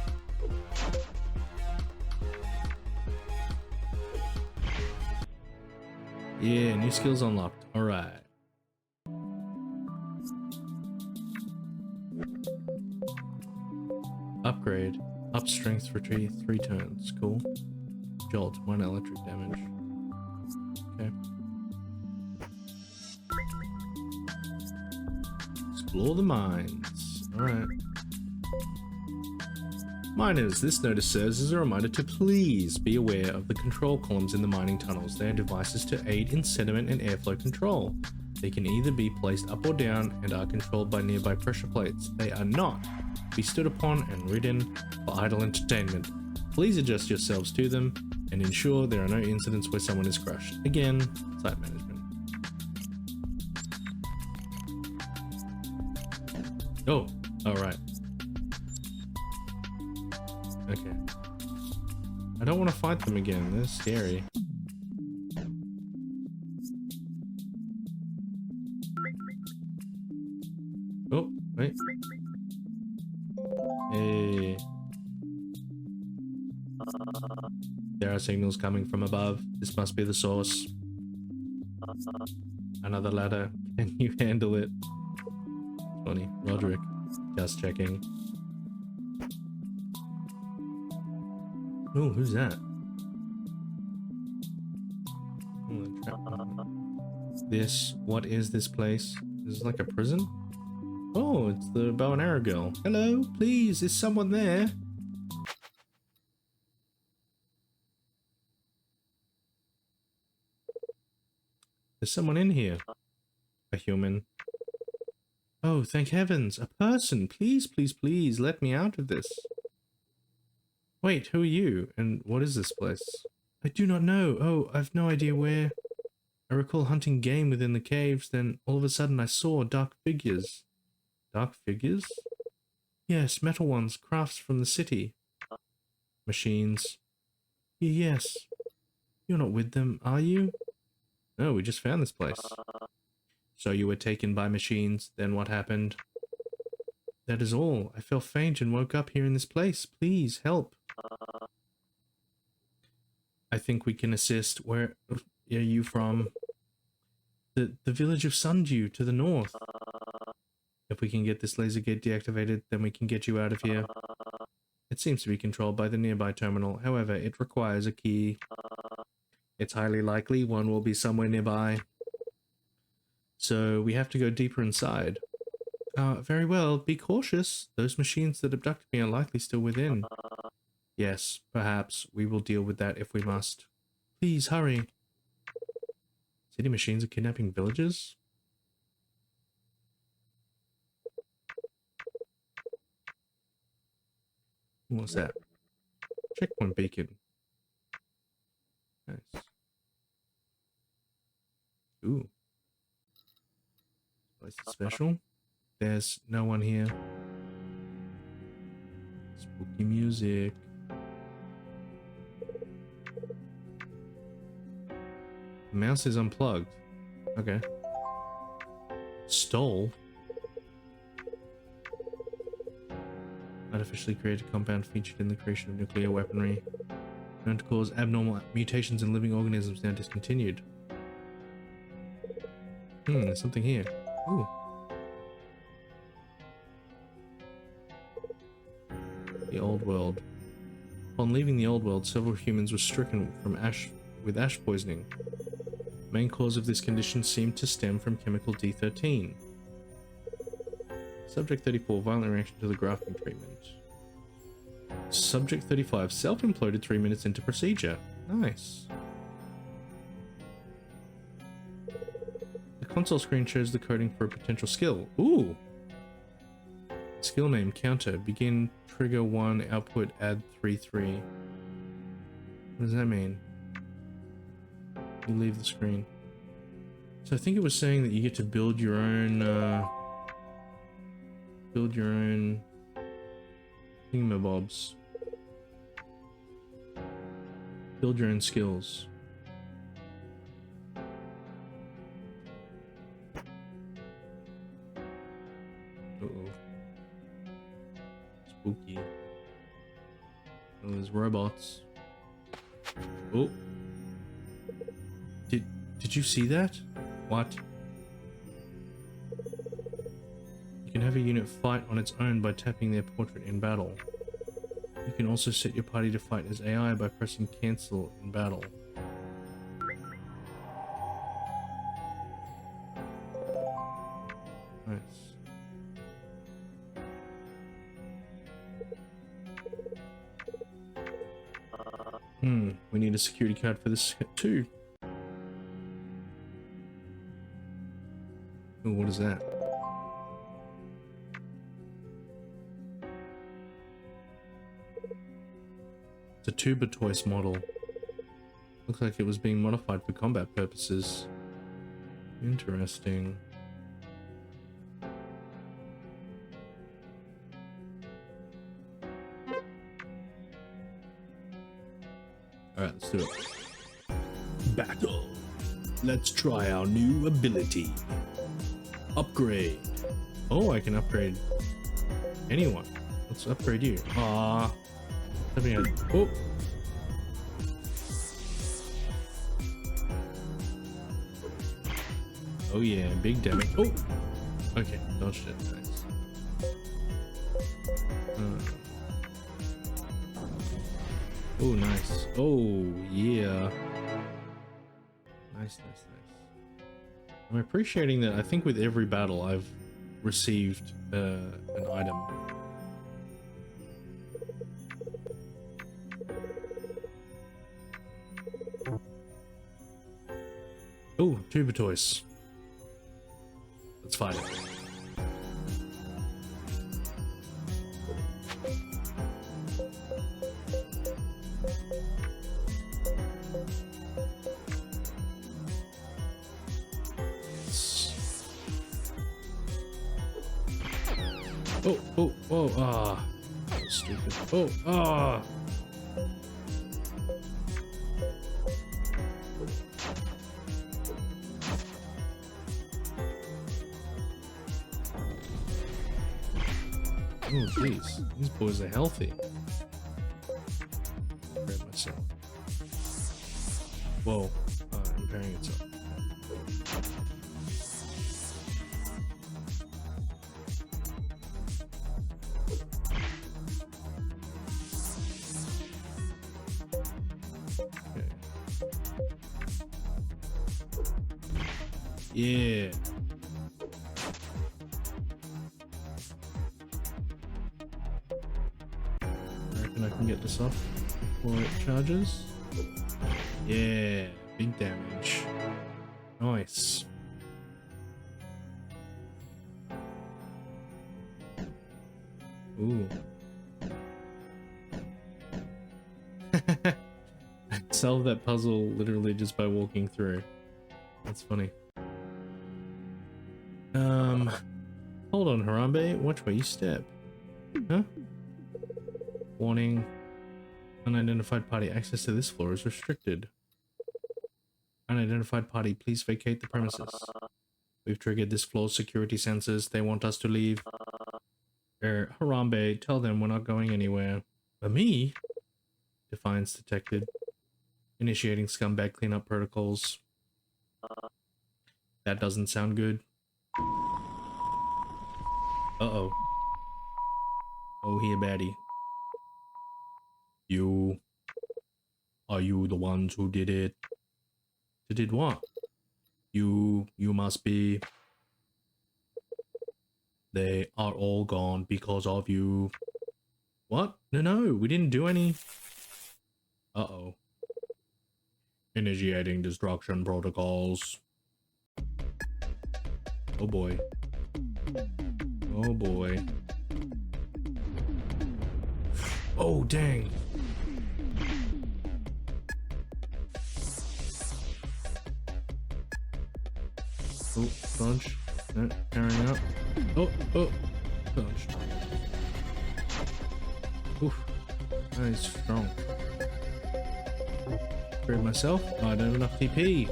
Yeah, new skills unlocked. Alright. Upgrade. Up strength for 3 turns. Cool. Jolt. 1 electric damage. Okay. Explore the mines. Alright. Miners, this notice serves as a reminder to please be aware of the control columns in the mining tunnels. They are devices to aid in sediment and airflow control. They can either be placed up or down and are controlled by nearby pressure plates. They are not to be stood upon and ridden for idle entertainment. Please adjust yourselves to them and ensure there are no incidents where someone is crushed. Again, site management. Oh, alright. Okay. I don't want to fight them again. They're scary. Oh, wait. Hey. There are signals coming from above. This must be the source. Another ladder. Can you handle it? Funny. Roderick. Just checking. Oh, who's that? What is this place? This is like a prison? Oh, it's the bow and arrow girl. Hello, please, is someone there? There's someone in here. A human. Oh, thank heavens, a person. Please, please, please, let me out of this. Wait, who are you? And what is this place? I do not know. Oh, I've no idea where. I recall hunting game within the caves, then all of a sudden I saw dark figures. Dark figures? Yes, metal ones, crafts from the city. Machines. Yes. You're not with them, are you? No, we just found this place. So you were taken by machines, then what happened? That is all. I fell faint and woke up here in this place. Please, help. I think we can assist. Where are you from? The village of Sundew to the north. If we can get this laser gate deactivated, then we can get you out of here. It seems to be controlled by the nearby terminal. However, it requires a key. It's highly likely one will be somewhere nearby. So we have to go deeper inside. Very well. Be cautious. Those machines that abducted me are likely still within. Yes, perhaps. We will deal with that if we must. Please, hurry. City machines are kidnapping villagers? What's that? Checkpoint beacon. Nice. Ooh. Place is special. There's no one here. Spooky music. The mouse is unplugged. Okay. Stole? Artificially created compound featured in the creation of nuclear weaponry. Known to cause abnormal mutations in living organisms, now discontinued. There's something here. Ooh. The old world. Upon leaving the old world, several humans were stricken with ash poisoning. The main cause of this condition seemed to stem from chemical D13. Subject 34, violent reaction to the grafting treatment. Subject 35, self-imploded 3 minutes into procedure. Nice. The console screen shows the coding for a potential skill. Ooh! Skill name, counter, begin, trigger 1, output, add 3-3. What does that mean? You leave the screen. So I think it was saying that you get to build your own, thingamabobs. Build your own skills. Uh-oh. Spooky. Oh, there's robots. Oh. Did you see that? What? You can have a unit fight on its own by tapping their portrait in battle. You can also set your party to fight as AI by pressing cancel in battle. Nice. We need a security card for this too. Oh, what is that? It's a tuber-toys model. Looks like it was being modified for combat purposes. Interesting. Alright, let's do it. Battle! Let's try our new ability. Upgrade. Oh, I can upgrade anyone. Let's upgrade you. Ah. Oh. Oh yeah, big damage. Oh. Okay, dodged it. Nice. Oh, nice. Oh yeah. Nice, nice, nice. I'm appreciating that. I think with every battle I've received an item. Oh, tuber toys. Let's fight it. Oh, ah. Stupid. Oh, ah. Oh, jeez. These boys are healthy. Grab myself. Whoa. Repairing itself. Okay. Yeah. I can get this off before it charges. Yeah, big damage. Nice. Ooh. Solve that puzzle literally just by walking through. That's funny. Hold on, Harambe. Watch where you step. Huh? Warning. Unidentified party access to this floor is restricted. Unidentified party, please vacate the premises. We've triggered this floor's security sensors. They want us to leave. Harambe, tell them we're not going anywhere. But me? Defiance detected. Initiating scumbag cleanup protocols. That doesn't sound good. Uh-oh. Oh, here, baddie. You. Are you the ones who did it? Did what? You must be. They are all gone because of you. What? No, we didn't do any. Uh-oh. Initiating destruction protocols. Oh boy. Oh boy. Oh dang. Oh, dodge. No, carrying up. Oh, dodge. Oof. That is strong. Grab myself. Oh, I don't have enough TP.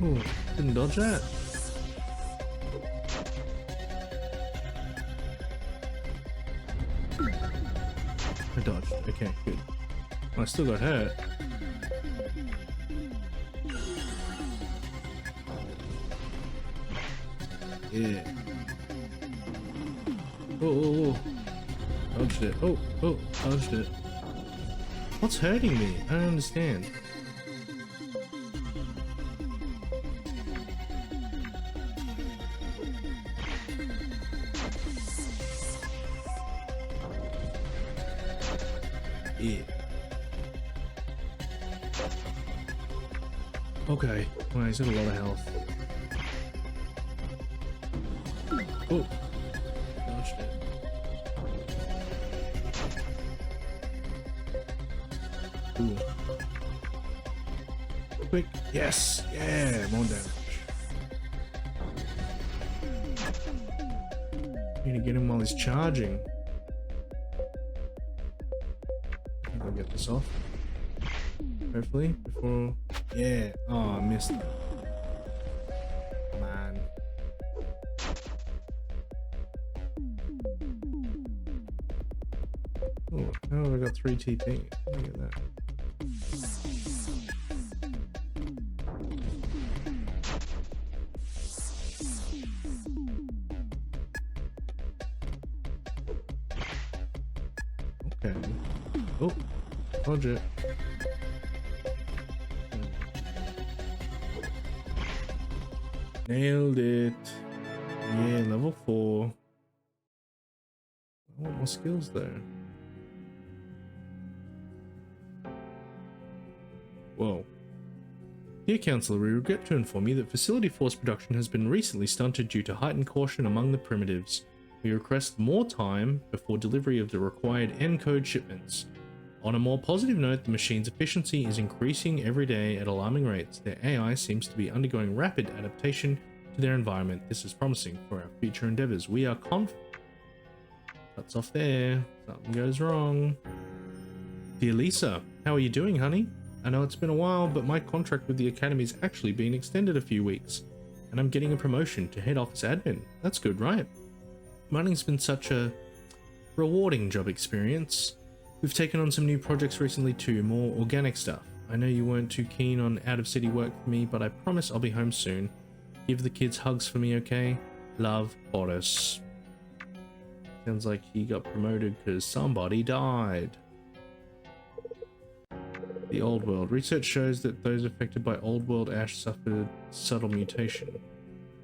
Oh, didn't dodge that. I dodged. Okay, good. I still got hurt. Yeah. Oh. Dodged it. Oh, dodged it. What's hurting me? I don't understand. Yeah. Okay. Well, he's got a lot of health. Oh. Dodged it. Cool. Quick. Yes. Yeah. More damage. Need to get him while he's charging. I'll get this off. Hopefully. Before. Yeah. Oh, I missed it. Man. Oh, now I got 3 TP. Look at that. Okay. Oh, dodge it. Nailed it. Yeah, level 4. I want more skills there. Whoa. Dear Councillor, we regret to inform you that facility force production has been recently stunted due to heightened caution among the primitives. We request more time before delivery of the required encode shipments. On a more positive note, the machine's efficiency is increasing every day at alarming rates. Their AI seems to be undergoing rapid adaptation to their environment. This is promising for our future endeavors. We are confident. Cuts off there. Something goes wrong. Dear Lisa, how are you doing, honey? I know it's been a while, but my contract with the Academy's actually been extended a few weeks, and I'm getting a promotion to head office admin. That's good, right? Mining's been such a rewarding job experience. We've taken on some new projects recently too, more organic stuff. I know you weren't too keen on out-of-city work for me, but I promise I'll be home soon. Give the kids hugs for me, okay? Love, Boris. Sounds like he got promoted because somebody died. The Old World. Research shows that those affected by Old World ash suffered subtle mutation.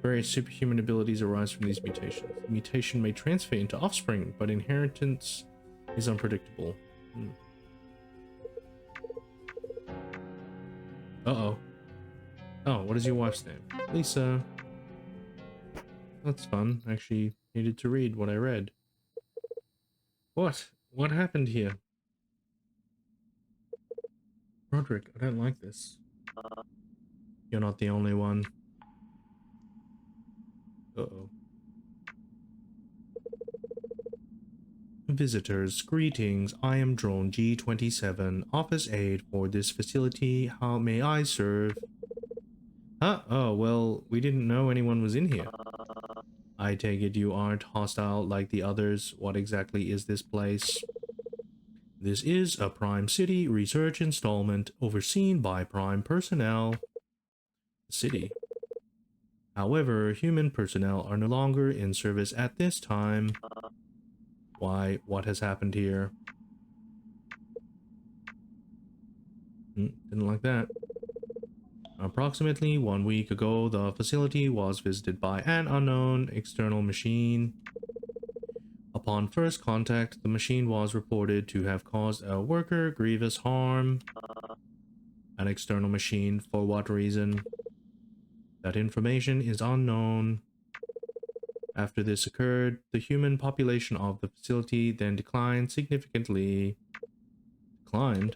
Various superhuman abilities arise from these mutations. The mutation may transfer into offspring, but inheritance is unpredictable. Uh-oh. Oh, what is your wife's name? Lisa. That's fun. I actually needed to read what I read. What? What happened here? Roderick, I don't like this. You're not the only one. Uh-oh. Visitors, greetings. I am Drone G27, office aide for this facility. How may I serve? Huh? Oh, well, we didn't know anyone was in here. I take it you aren't hostile like the others. What exactly is this place? This is a Prime City research installment overseen by Prime personnel. City. However, human personnel are no longer in service at this time. Why? What has happened here? Didn't like that. Approximately 1 week ago, the facility was visited by an unknown external machine. Upon first contact, the machine was reported to have caused a worker grievous harm. An external machine, for what reason? That information is unknown. After this occurred, the human population of the facility then declined significantly. Declined?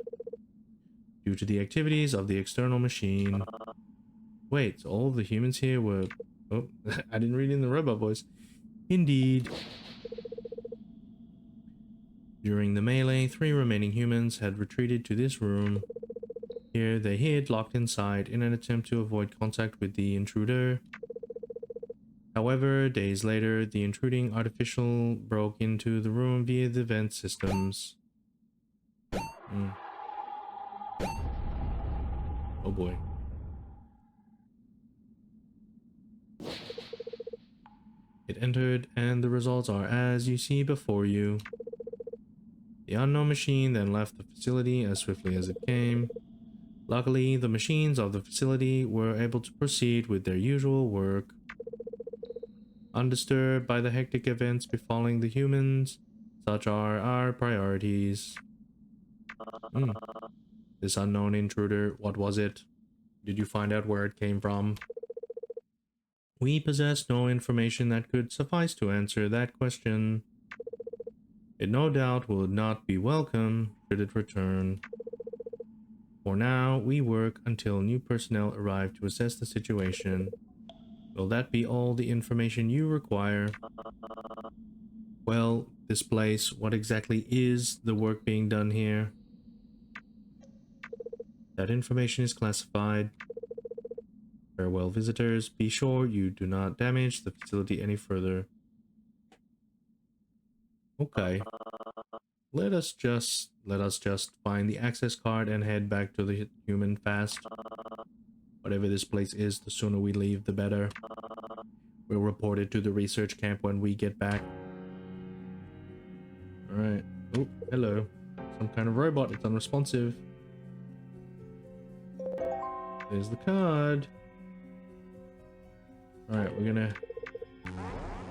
Due to the activities of the external machine. Wait, so all of the humans here were... Oh, I didn't read in the robot voice. Indeed. During the melee, 3 remaining humans had retreated to this room. Here they hid, locked inside, in an attempt to avoid contact with the intruder. However, days later, the intruding artificial broke into the room via the vent systems. Oh boy. It entered, and the results are as you see before you. The unknown machine then left the facility as swiftly as it came. Luckily, the machines of the facility were able to proceed with their usual work. Undisturbed by the hectic events befalling the humans, such are our priorities. This unknown intruder, what was it? Did you find out where it came from? We possess no information that could suffice to answer that question. It no doubt would not be welcome should it return. For now, we work until new personnel arrive to assess the situation. Will that be all the information you require? Well, this place, what exactly is the work being done here? That information is classified. Farewell, visitors. Be sure you do not damage the facility any further. Okay. Let us just find the access card and head back to the human fast. Whatever this place is, the sooner we leave, the better. We'll report it to the research camp when we get back. Alright. Oh, hello. Some kind of robot. It's unresponsive. There's the card. Alright, we're gonna...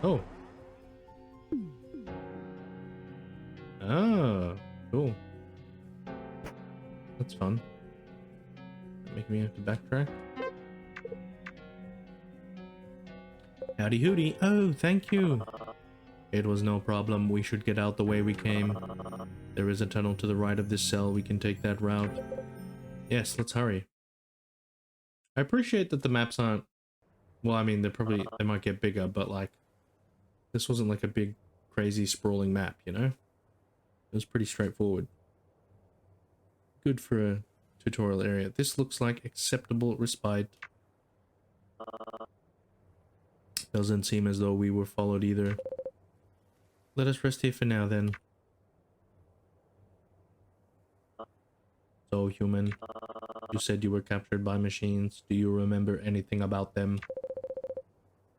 Oh. Ah, cool. That's fun. Making me have to backtrack. Howdy hoody. Oh, thank you. It was no problem. We should get out the way we came. There is a tunnel to the right of this cell. We can take that route. Yes, let's hurry. I appreciate that the maps aren't... Well, I mean, they might get bigger, but like... This wasn't like a big, crazy, sprawling map, you know? It was pretty straightforward. Good for a tutorial area. This looks like acceptable respite. Doesn't seem as though we were followed either. Let us rest here for now then. So, human, you said you were captured by machines. Do you remember anything about them?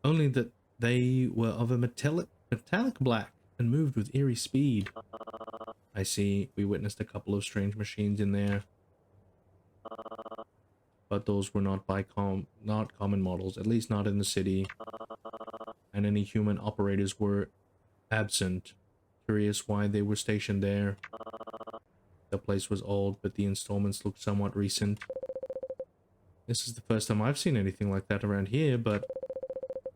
Only that they were of a metallic black and moved with eerie speed. I see. We witnessed a couple of strange machines in there. But those were not common models, at least not in the city. And any human operators were absent. Curious why they were stationed there. The place was old, but the installments looked somewhat recent. This is the first time I've seen anything like that around here, but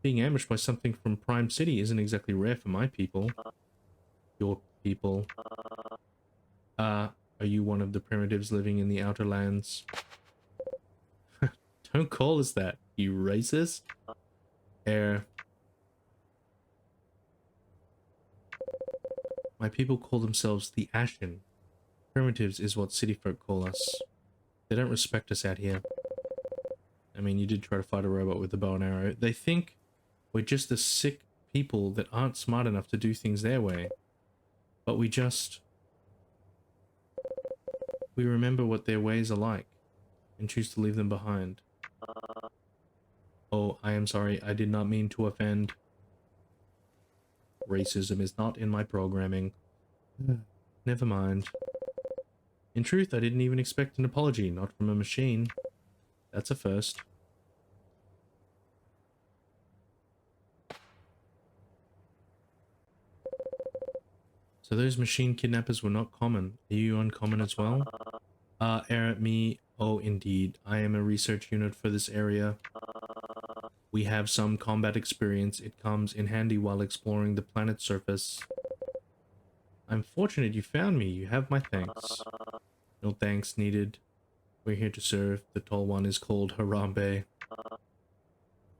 being ambushed by something from Prime City isn't exactly rare for my people. Your people. Are you one of the primitives living in the Outer Lands? Don't call us that, you racist. Air. My people call themselves the Ashen. Primitives is what city folk call us. They don't respect us out here. I mean, you did try to fight a robot with a bow and arrow. They think we're just the sick people that aren't smart enough to do things their way. But we remember what their ways are like and choose to leave them behind. Oh, I am sorry. I did not mean to offend. Racism is not in my programming. Never mind. In truth, I didn't even expect an apology, not from a machine. That's a first. So those machine kidnappers were not common. Are you uncommon as well? Error me. Oh, indeed. I am a research unit for this area. We have some combat experience. It comes in handy while exploring the planet's surface. I'm fortunate you found me. You have my thanks. No thanks needed. We're here to serve. The tall one is called Harambe.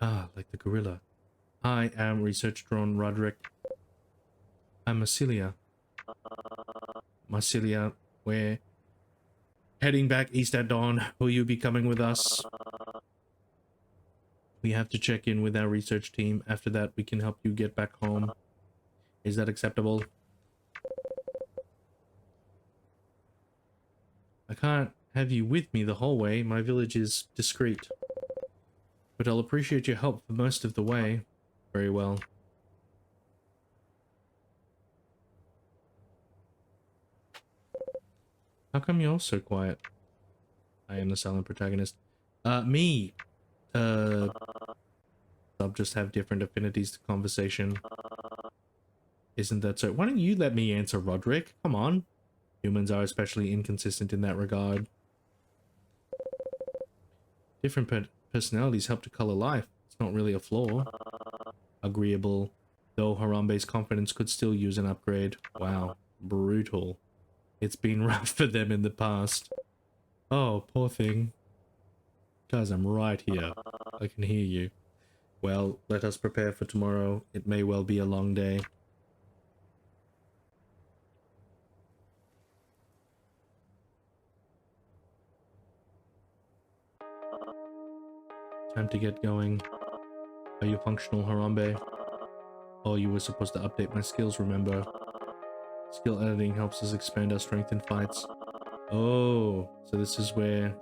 Ah, like the gorilla. I am research drone Roderick. I'm Massilia. Massilia, we're heading back east at dawn. Will you be coming with us? We have to check in with our research team. After that, we can help you get back home. Is that acceptable? I can't have you with me the whole way. My village is discreet. But I'll appreciate your help for most of the way. Very well. How come you're so quiet? I am the silent protagonist. Me. Sub just have different affinities to conversation. Isn't that so? Why don't you let me answer, Roderick? Come on. Humans are especially inconsistent in that regard. Different personalities help to color life. It's not really a flaw. Agreeable. Though Harambe's confidence could still use an upgrade. Wow. Brutal. It's been rough for them in the past. Oh, poor thing. Guys, I'm right here. I can hear you. Well, let us prepare for tomorrow. It may well be a long day. Time to get going. Are you functional, Harambe? Oh, you were supposed to update my skills, remember? Skill editing helps us expand our strength in fights. Oh, so this is where...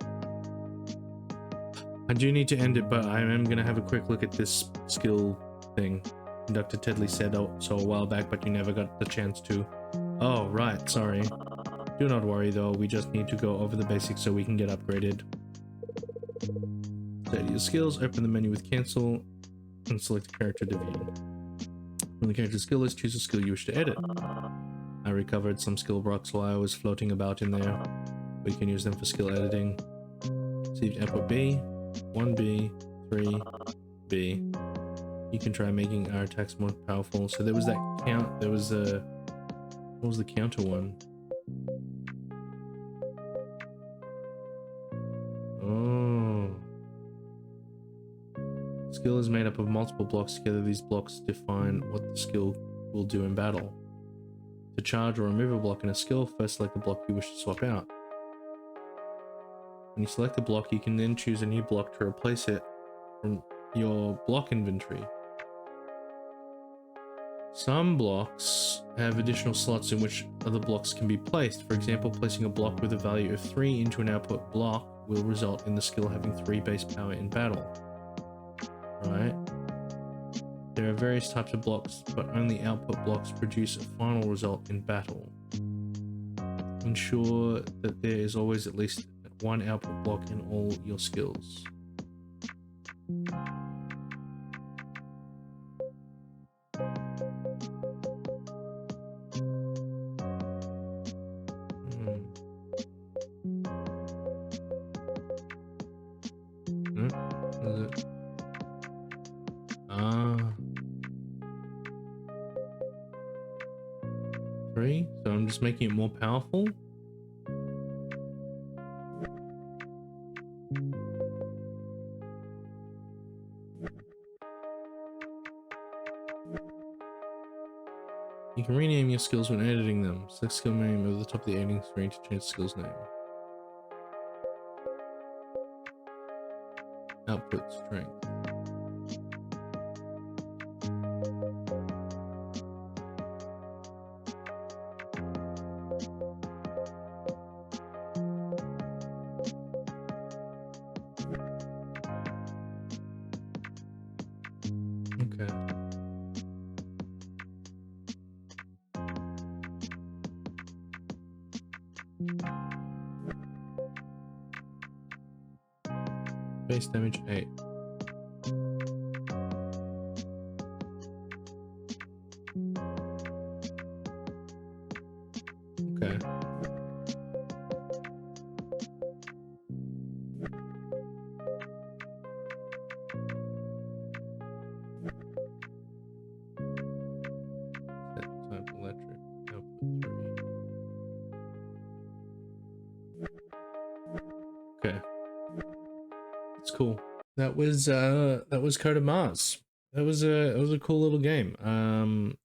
I do need to end it, but I am going to have a quick look at this skill thing. Dr. Tedley said so a while back, but you never got the chance to. Oh, right, sorry. Do not worry though, we just need to go over the basics so we can get upgraded. Set your skills, open the menu with cancel, and select a character to view. From the character skill list, choose a skill you wish to edit. I recovered some skill blocks while I was floating about in there. We can use them for skill editing. Received output B, 1B, 3B. You can try making our attacks more powerful. So there was that count, there was a... What was the counter one? Oh. Skill is made up of multiple blocks. Together these blocks define what the skill will do in battle. To charge or remove a block in a skill, first select the block you wish to swap out. When you select a block, you can then choose a new block to replace it from your block inventory. Some blocks have additional slots in which other blocks can be placed. For example, placing a block with a value of 3 into an output block will result in the skill having 3 base power in battle. Right? There are various types of blocks, but only output blocks produce a final result in battle. Ensure that there is always at least one output block in all your skills. Is it? Ah. 3, so I'm just making it more powerful. You can rename your skills when editing them. Select skill name over the top of the editing screen to change the skill's name. Output strength. Okay. Base damage 8. Okay. Set type electric. Output 3. Okay. That's cool. That was Code of Mars. That was a cool little game.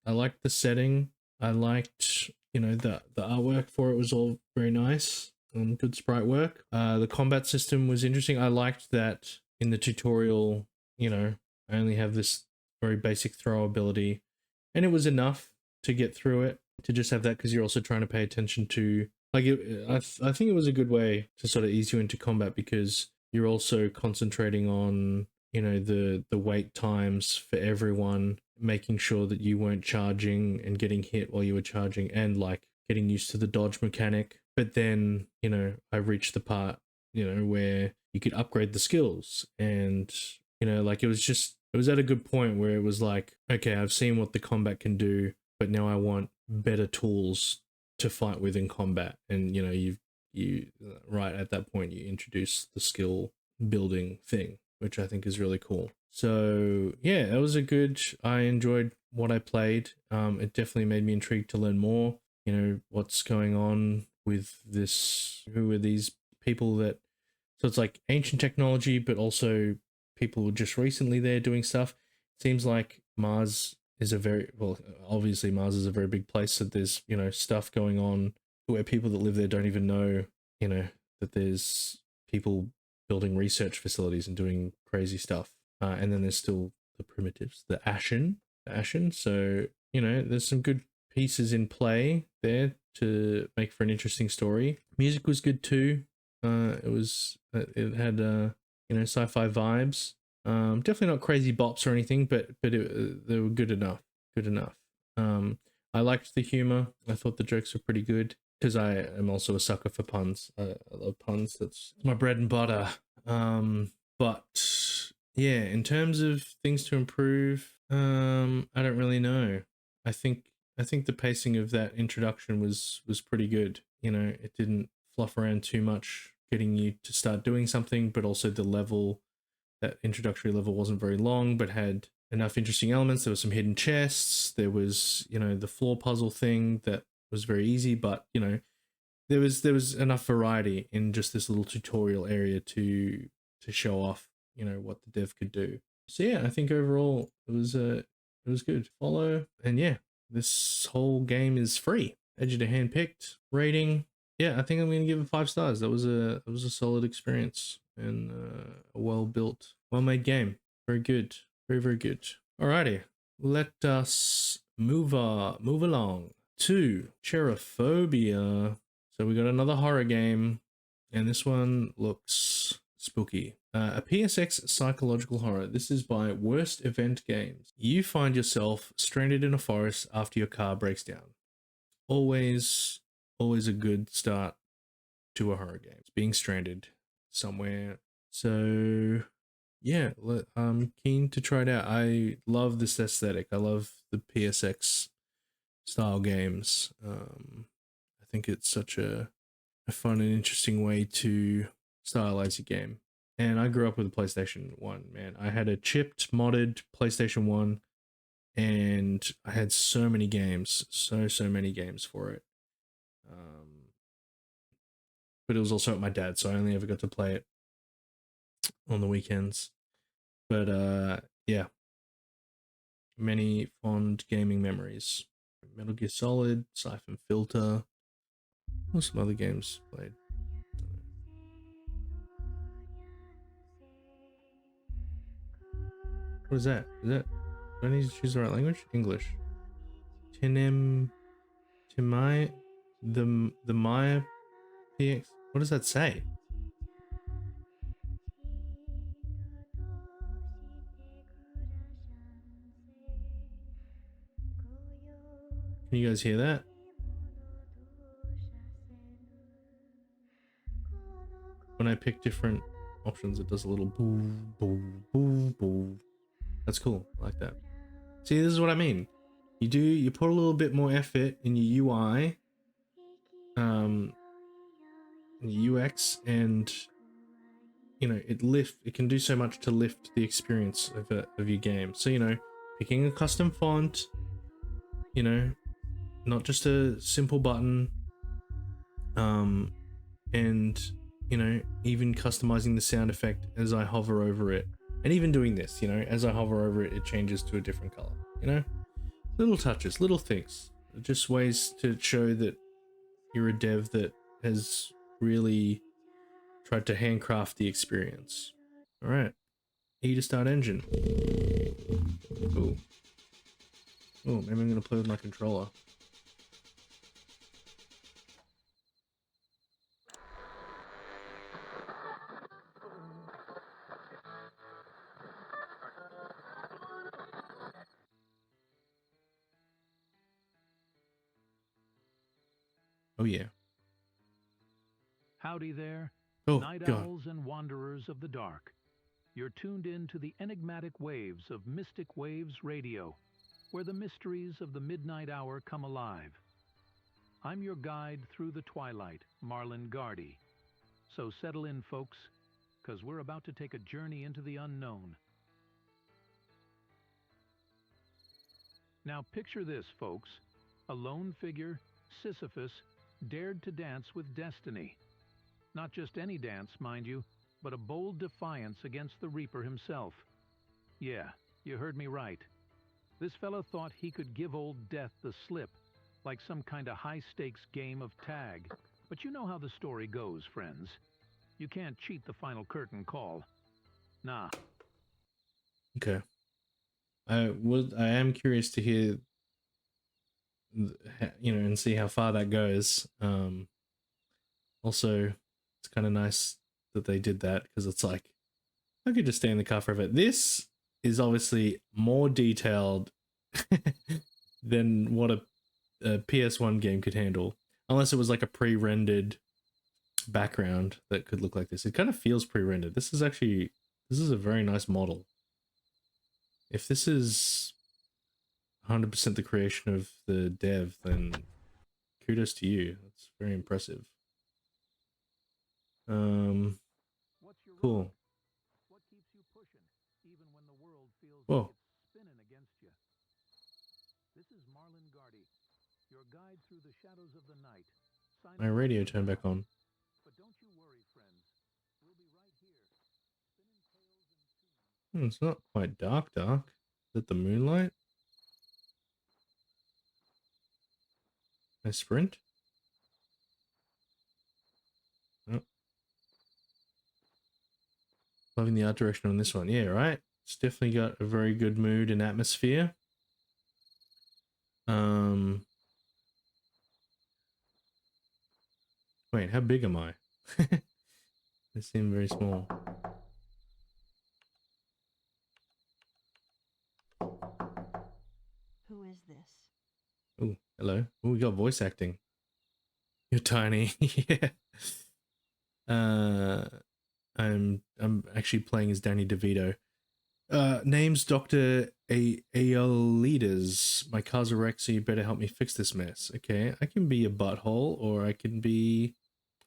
I liked the setting. I liked, you know, the artwork for it was all very nice. Good sprite work. The combat system was interesting. I liked that in the tutorial, you know, I only have this very basic throw ability, and it was enough to get through it, to just have that, because you're also trying to pay attention to, like, I think it was a good way to sort of ease you into combat, because you're also concentrating on, you know, the wait times for everyone, making sure that you weren't charging and getting hit while you were charging, and like getting used to the dodge mechanic. But then, you know, I reached the part, you know, where you could upgrade the skills, and, you know, like it was at a good point where it was like, okay, I've seen what the combat can do, but now I want better tools to fight with in combat. And, you know, you right at that point you introduce the skill building thing, which I think is really cool. So yeah, that was I enjoyed what I played. It definitely made me intrigued to learn more, you know, what's going on with this, who are these people that, so it's like ancient technology, but also people just recently there doing stuff. Seems like Mars is a very, well, obviously Mars is a very big place, so there's, you know, stuff going on where people that live there don't even know, you know, that there's people building research facilities and doing crazy stuff. And then there's still the primitives, the Ashen. So, you know, there's some good pieces in play there to make for an interesting story. Music was good too. It had you know, sci-fi vibes. Definitely not crazy bops or anything, but they were good enough. Good enough. I liked the humor. I thought the jokes were pretty good, because I am also a sucker for puns. I love puns. That's my bread and butter. But yeah, in terms of things to improve, I don't really know. I think the pacing of that introduction was pretty good. You know, it didn't fluff around too much, getting you to start doing something, but also the level, that introductory level wasn't very long, but had enough interesting elements. There were some hidden chests. There was, you know, the floor puzzle thing that was very easy, but, you know, there was enough variety in just this little tutorial area to show off, you know, what the dev could do. So yeah, I think overall it was good. Follow, and yeah, this whole game is free. Edge to handpicked. Rating, yeah, I think I'm gonna give it 5 stars. That was a solid experience, and a well built, well made game. Very good, very good. Alrighty, let us move along to Cherophobia. So we got another horror game, and this one looks spooky. A PSX psychological horror. This is by Worst Event Games. You find yourself stranded in a forest after your car breaks down. Always a good start to a horror game. It's being stranded somewhere. So yeah, I'm keen to try it out. I love this aesthetic. I love the PSX style games. I think it's such a fun and interesting way to stylize your game. And I grew up with a PlayStation 1, man. I had a chipped, modded PlayStation 1, and I had so many games, so many games for it. But it was also at my dad's, so I only ever got to play it on the weekends. But yeah, many fond gaming memories Metal Gear Solid, Siphon Filter. What's some other games played? What is that? Is that? Do I need to choose the right language? English. Tinem, Timai, the Maya PX. What does that say? Can you guys hear that? When I pick different options, it does a little boo, boo, boo, boo. That's cool. I like that. See, this is what I mean. You put a little bit more effort in your UI, UX, and it can do so much to lift the experience of your game. So, picking a custom font, not just a simple button, and even customizing the sound effect as I hover over it, and even doing this, as I hover over it, it changes to a different color. Little touches, little things, just ways to show that you're a dev that has really tried to handcraft the experience. All right, E to start engine. Ooh. Oh, maybe I'm gonna play with my controller. Oh yeah. Howdy there, Oh night god. owls and wanderers of the dark. You're tuned in to the enigmatic waves of Mystic Waves Radio, where the mysteries of the midnight hour come alive. I'm your guide through the twilight, Marlon Gardy. So settle in, folks, because we're about to take a journey into the unknown. Now picture this, folks. A lone figure, Sisyphus, dared to dance with destiny. Not just any dance, mind you, but a bold defiance against the Reaper himself. Yeah, you heard me right. This fella thought he could give old death the slip, like some kind of high-stakes game of tag. But you know how the story goes, friends. You can't cheat the final curtain call. Nah. Okay. I am curious to hear, and see how far that goes. Also, it's kind of nice that they did that, because it's like, I could just stay in the car forever. This is obviously more detailed than what a PS1 game could handle, unless it was like a pre-rendered background that could look like this. It kind of feels pre-rendered. This is a very nice model. If this is 100% the creation of the dev, then kudos to you. That's very impressive. What's your rock? Cool. What keeps you pushing, even when the world feels like Whoa, it's spinning against you? This is Marlon Gardy, your guide through the shadows of the night. my Signing off radio for turned now. back on. But don't you worry, friends. We'll be right here, spinning tales and tunes. It's not quite dark. Is it the moonlight? I sprint? Oh, loving the art direction on this one. Yeah, right. It's definitely got a very good mood and atmosphere. Wait, how big am I? They seem very small. Who is this? Oh, hello. Oh, we got voice acting. You're tiny. Yeah. Uh, I'm actually playing as Danny DeVito. Name's Dr. Aeolides. My car's a wreck, so you better help me fix this mess. Okay, I can be a butthole, or I can be...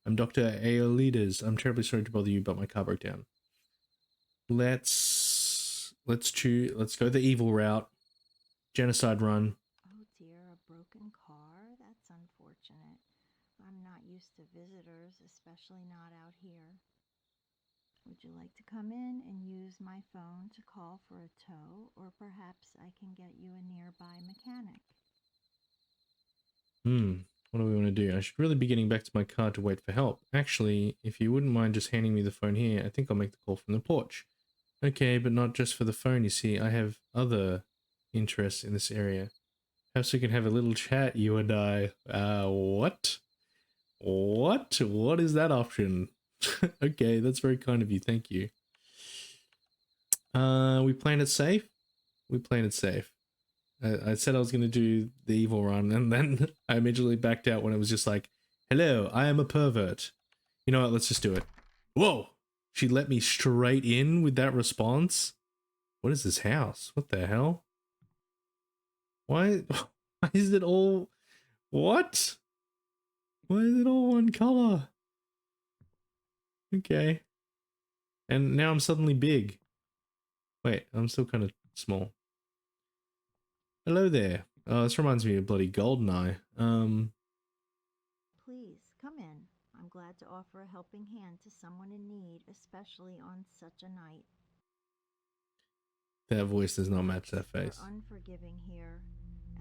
I'm Dr. Aeolides. I'm terribly sorry to bother you, but my car broke down. Let's go the evil route. Genocide run. Oh dear, a broken car? That's unfortunate. I'm not used to visitors, especially not out here. Would you like to come in and use my phone to call for a tow, or perhaps I can get you a nearby mechanic? What do we want to do? I should really be getting back to my car to wait for help. Actually, if you wouldn't mind just handing me the phone here, I think I'll make the call from the porch. Okay, but not just for the phone, you see. I have other interests in this area. Perhaps we can have a little chat, you and I. What? What? What is that option? Okay, that's very kind of you. Thank you. We playing it safe? We playing it safe. I said I was going to do the evil run, and then I immediately backed out when it was just like, hello, I am a pervert. You know what? Let's just do it. Whoa! She let me straight in with that response? What is this house? What the hell? Why is it all... What? Why is it all one color? Okay. And now I'm suddenly big. Wait, I'm still kind of small. Hello there. Oh, this reminds me of bloody Goldeneye. Please, come in. I'm glad to offer a helping hand to someone in need, especially on such a night. That voice does not match that face. We're unforgiving here,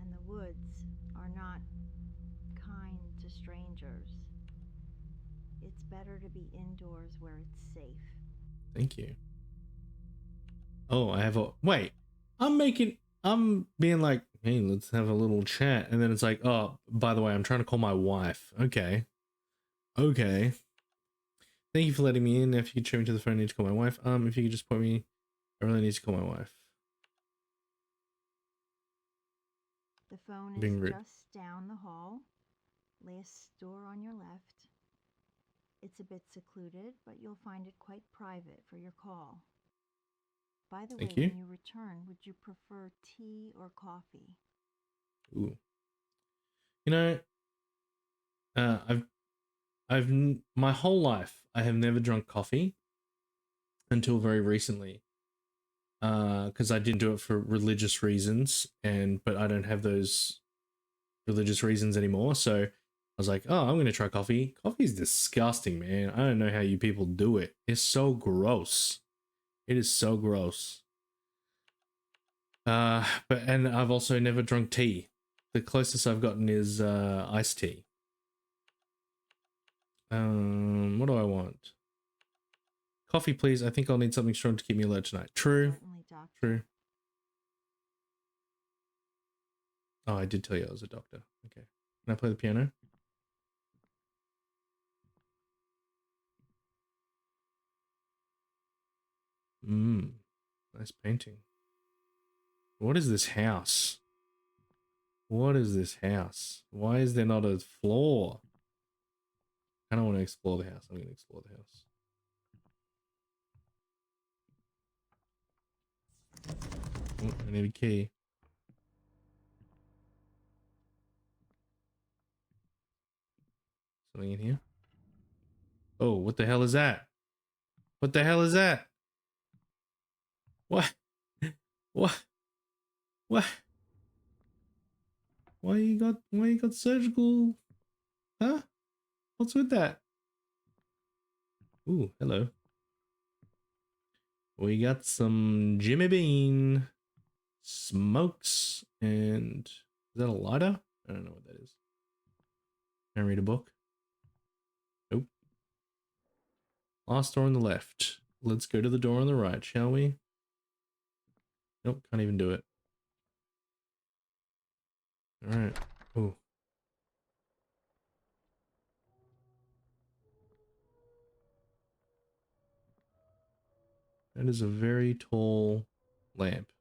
and the woods are not kind to strangers. It's better to be indoors where it's safe. Thank you. Oh, I have a... Wait. I'm being like, hey, let's have a little chat. And then it's like, oh, by the way, I'm trying to call my wife. Okay. Okay. Thank you for letting me in. If you could show me to the phone, I need to call my wife. If you could just point me... I really need to call my wife. The phone is Being rude. just down the hall. Last door on your left. It's a bit secluded, but you'll find it quite private for your call. By the way, when you return, would you prefer tea or coffee? Ooh. You know, my whole life, I have never drunk coffee until very recently. Because I didn't do it for religious reasons, but I don't have those religious reasons anymore. So I was like, oh, I'm going to try coffee. Coffee is disgusting, man. I don't know how you people do it. It's so gross. It is so gross. And I've also never drunk tea. The closest I've gotten is iced tea. What do I want? Coffee, please. I think I'll need something strong to keep me alert tonight. True. Certainly, doctor. True. Oh, I did tell you I was a doctor. Okay. Can I play the piano? Nice painting. What is this house? What is this house? Why is there not a floor? I don't want to explore the house. I'm going to explore the house. Oh, I need a key. Something in here? Oh, what the hell is that? What the hell is that? What? What? What? Why you got surgical? Huh? What's with that? Ooh, hello. We got some Jimmy Bean smokes and is that a lighter? I don't know what that is. Can I read a book? Nope. Last door on the left. Let's go to the door on the right, shall we? Nope, can't even do it. Alright. Oh. That is a very tall lamp.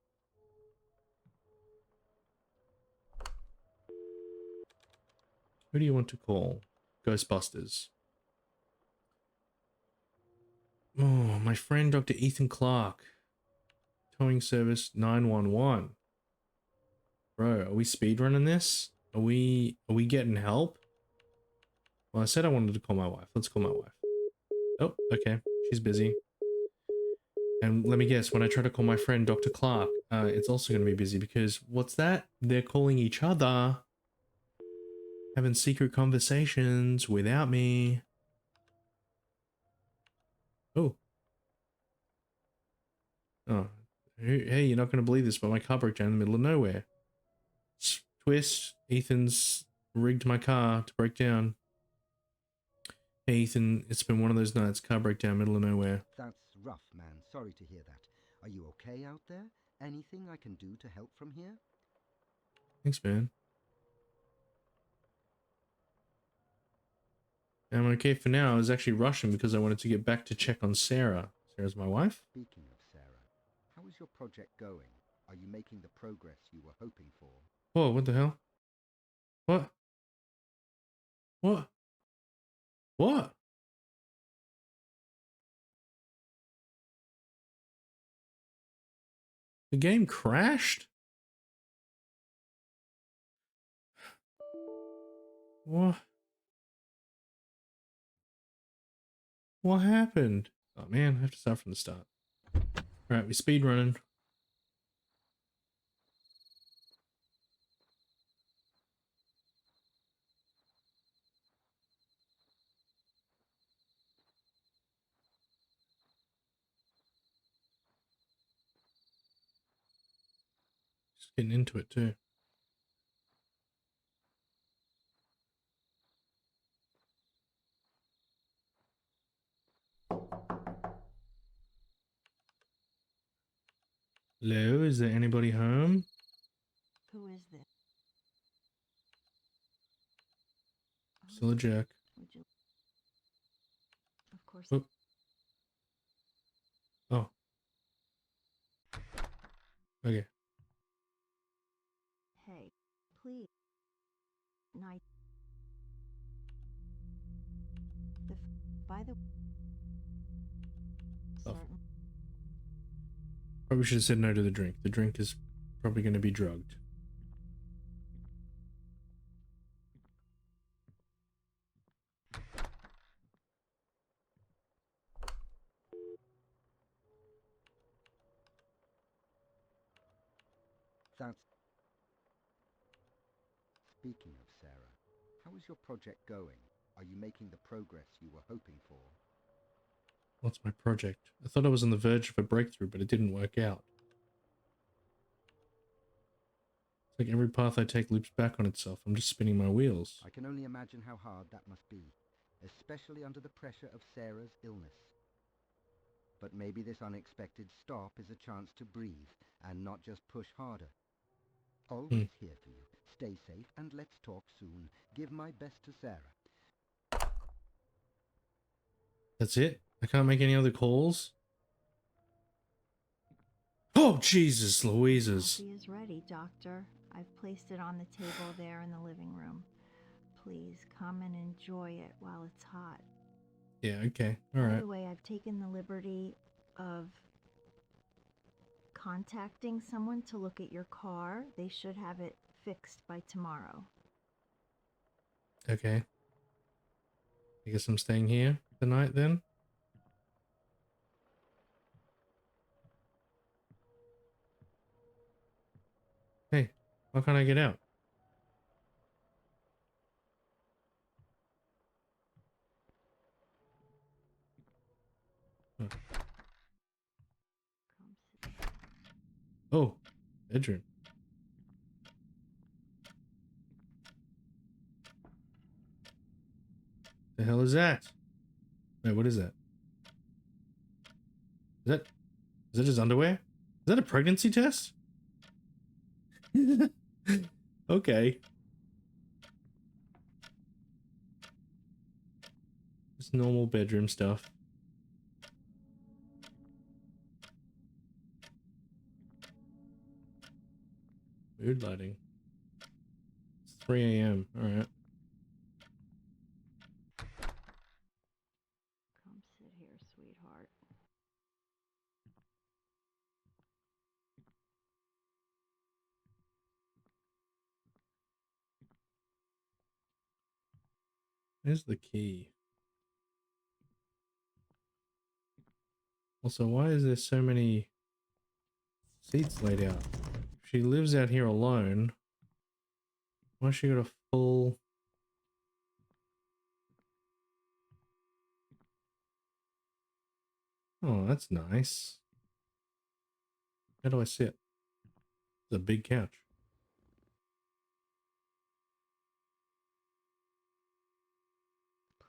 Who do you want to call? Ghostbusters. Oh, my friend Dr. Ethan Clark. Towing service 911. Bro, are we speedrunning this? Are we getting help? Well, I said I wanted to call my wife. Let's call my wife. Oh, okay. She's busy. And let me guess, when I try to call my friend Dr. Clark, it's also going to be busy because what's that? They're calling each other. Having secret conversations without me. Oh. Oh. Hey, you're not going to believe this, but my car broke down in the middle of nowhere. Twist, Ethan's rigged my car to break down. Hey Ethan, it's been one of those nights, car breakdown, middle of nowhere. That's rough, man. Sorry to hear that. Are you okay out there? Anything I can do to help from here? Thanks, man. I'm okay for now. I was actually rushing because I wanted to get back to check on Sarah. Sarah's my wife? Speaking of Sarah, how is your project going? Are you making the progress you were hoping for? Whoa, what the hell? What? What? What? The game crashed? What? What happened? Oh man, I have to start from the start. Alright, we speed running. Just getting into it too. Hello, is there anybody home? Who is this? Still a jerk. Would you? Of course. Oh. Oh. Okay. Hey, please. Night. By the Oh. certain. Probably should have said no to the drink. The drink is probably going to be drugged. That's... Speaking of Sarah, how is your project going? Are you making the progress you were hoping for? What's my project? I thought I was on the verge of a breakthrough, but it didn't work out. It's like every path I take loops back on itself. I'm just spinning my wheels. I can only imagine how hard that must be, especially under the pressure of Sarah's illness. But maybe this unexpected stop is a chance to breathe and not just push harder. Always here for you. Stay safe and let's talk soon. Give my best to Sarah. That's it? I can't make any other calls? Oh, Jesus, Louises. Coffee is ready, Doctor. I've placed it on the table there in the living room. Please come and enjoy it while it's hot. Yeah, okay. All By right. the way, I've taken the liberty of contacting someone to look at your car. They should have it fixed by tomorrow. Okay. I guess I'm staying here tonight then. Hey, why can't I get out? Oh, oh, bedroom. The hell is that? Wait, what is that? Is that just underwear? Is that a pregnancy test? Okay. Just normal bedroom stuff. Mood lighting. It's 3 a.m. Alright. Come sit here, sweetheart. There's the key. Also, why is there so many seats laid out? If she lives out here alone, why she got a full... Oh, that's nice. How do I sit? It's a big couch.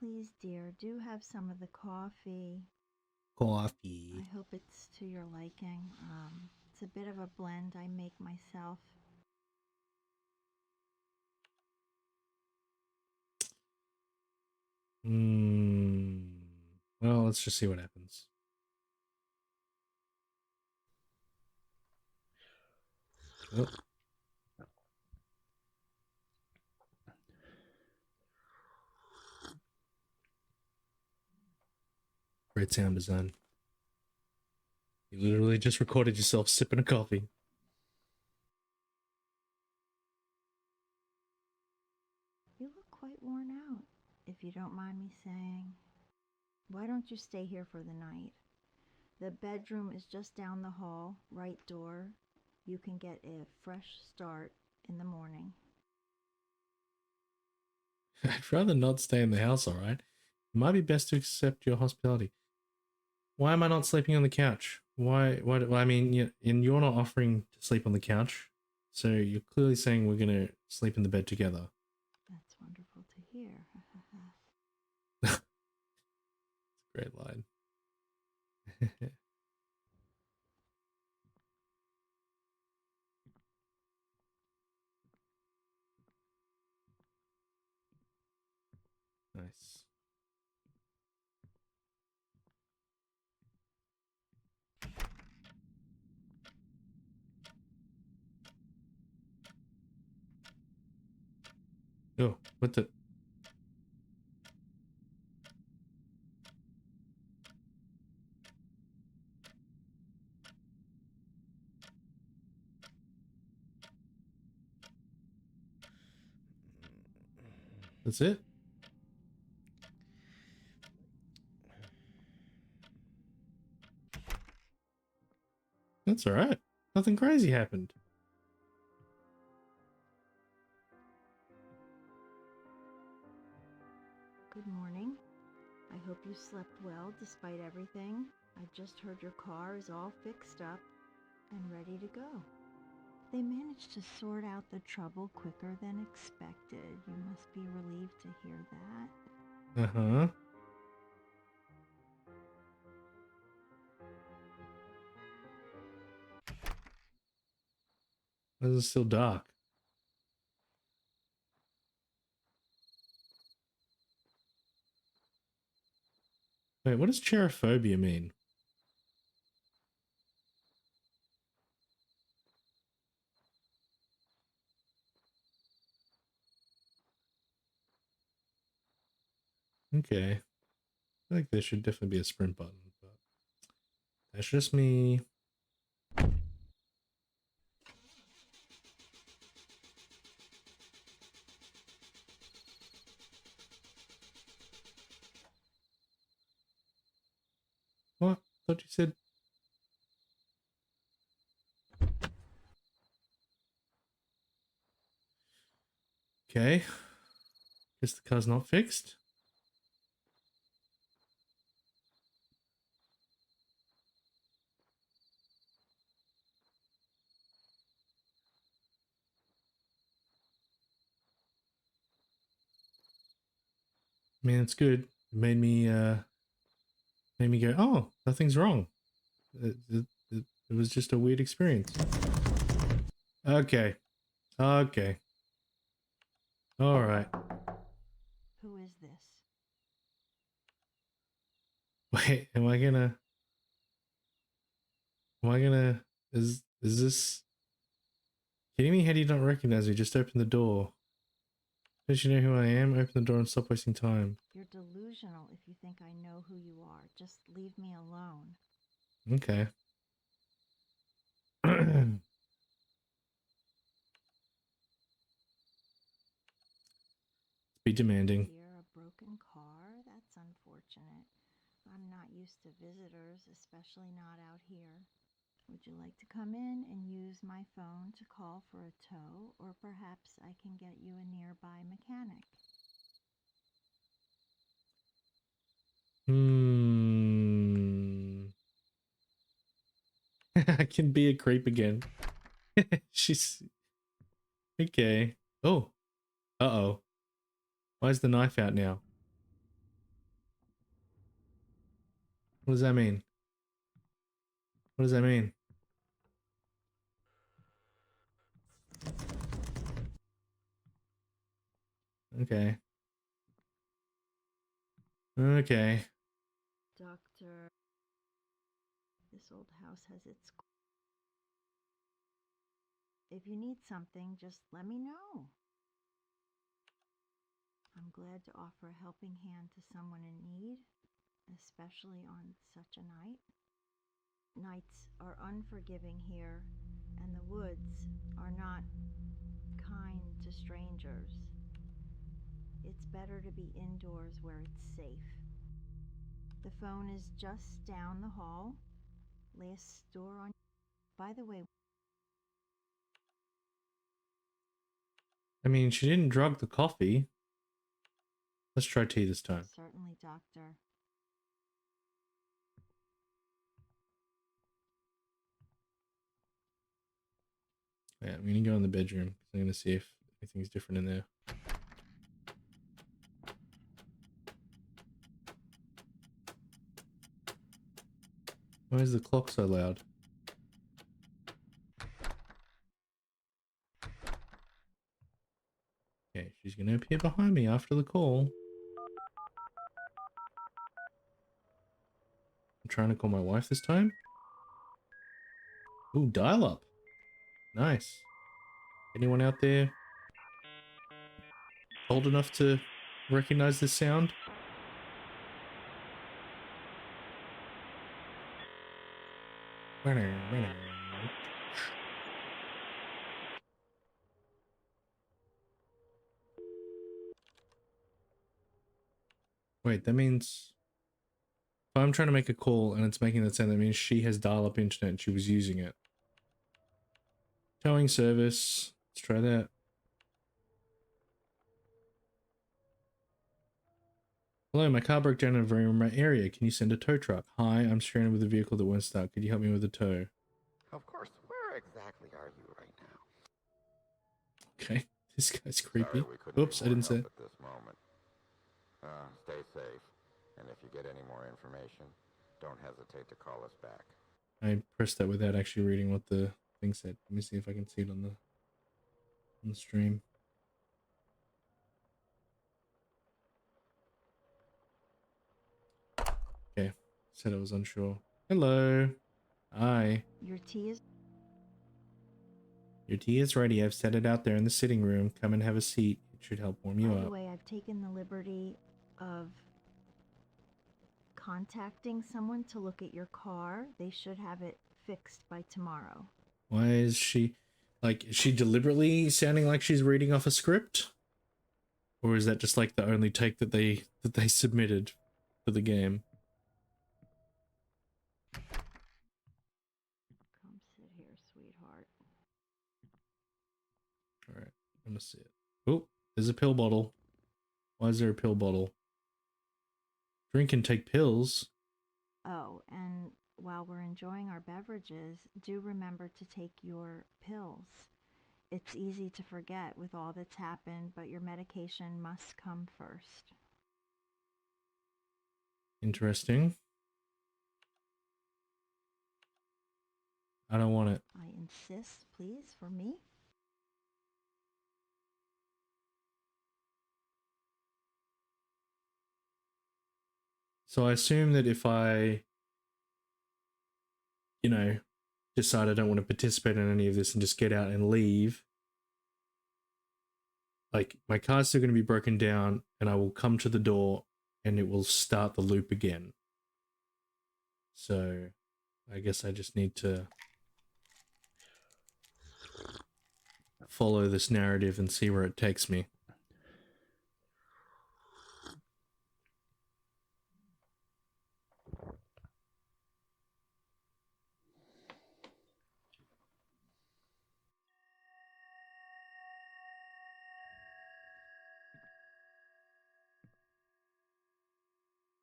Please, dear, do have some of the coffee. Coffee. I hope it's to your liking. It's a bit of a blend I make myself. Well, let's just see what happens. Oh. Great sound design. You literally just recorded yourself sipping a coffee. You look quite worn out, if you don't mind me saying. Why don't you stay here for the night? The bedroom is just down the hall, right door. You can get a fresh start in the morning. I'd rather not stay in the house, alright? It might be best to accept your hospitality. Why am I not sleeping on the couch? Why I mean, and you're not offering to sleep on the couch, so you're clearly saying we're gonna sleep in the bed together. That's wonderful to hear. Great line. Nice. Oh, what the? That's it? That's alright. Nothing crazy happened. Good morning. I hope you slept well despite everything. I just heard your car is all fixed up and ready to go. They managed to sort out the trouble quicker than expected. You must be relieved to hear that. Uh-huh. Why is it still dark? Wait, what does cherophobia mean? Okay. I think there should definitely be a sprint button, but that's just me. What? I thought you said... Okay. Guess the car's not fixed. I mean, it's good. It made me go, oh, nothing's wrong. It was just a weird experience. Okay. Okay. All right. Who is this? Wait, am I gonna, is this, kidding me? How do you not recognize me? Just open the door. Don't you know who I am? Open the door and stop wasting time. You're delusional if you think I know who you are. Just leave me alone. Okay. Be demanding. Dear, a broken car? That's unfortunate. I'm not used to visitors, especially not out here. Would you like to come in and use my phone to call for a tow, or perhaps I can get you a nearby mechanic? I can be a creep again. She's okay. Oh. Uh-oh. Why is the knife out now? What does that mean? What does that mean? Okay. Okay. Doctor, this old house has its... If you need something, just let me know. I'm glad to offer a helping hand to someone in need, especially on such a night. Nights are unforgiving here, and the woods are not kind to strangers. It's better to be indoors where it's safe. The phone is just down the hall. Last door on... By the way... I mean, she didn't drug the coffee. Let's try tea this time. Certainly, Doctor. Yeah, I'm gonna go in the bedroom. I'm gonna see if anything's different in there. Why is the clock so loud? Okay, she's gonna appear behind me after the call. I'm trying to call my wife this time. Ooh, dial up. Nice. Anyone out there old enough to recognize this sound? Wait, that means if I'm trying to make a call and it's making that sound, that means she has dial-up internet and she was using it. Towing service. Let's try that. Hello, my car broke down in a very remote area. Can you send a tow truck? Hi, I'm stranded with a vehicle that won't start. Could you help me with a tow? Of course. Where exactly are you right now? Okay, this guy's Sorry, creepy. we couldn't Oops, be I more didn't say help it. at this moment. Stay safe, and if you get any more information, don't hesitate to call us back. I pressed that without actually reading what the thing said. Let me see if I can see it on the stream. Okay, said I was unsure. Hello. Hi. Your tea is... Your tea is ready. I've set it out there in the sitting room. Come and have a seat. It should help warm you By the up. way, I've taken the liberty of contacting someone to look at your car. They should have it fixed by tomorrow. Why is she, like, is she deliberately sounding like she's reading off a script? Or is that just like the only take that they submitted for the game? Come sit here, sweetheart. Alright, I'm gonna see it. Oh, there's a pill bottle. Why is there a pill bottle? Drink and take pills. Oh, and while we're enjoying our beverages, do remember to take your pills. It's easy to forget with all that's happened, but your medication must come first. Interesting. I don't want it. I insist, please, for me. So I assume that if I, you know, decide I don't want to participate in any of this and just get out and leave, like, my car's still going to be broken down and I will come to the door and it will start the loop again. So I guess I just need to follow this narrative and see where it takes me.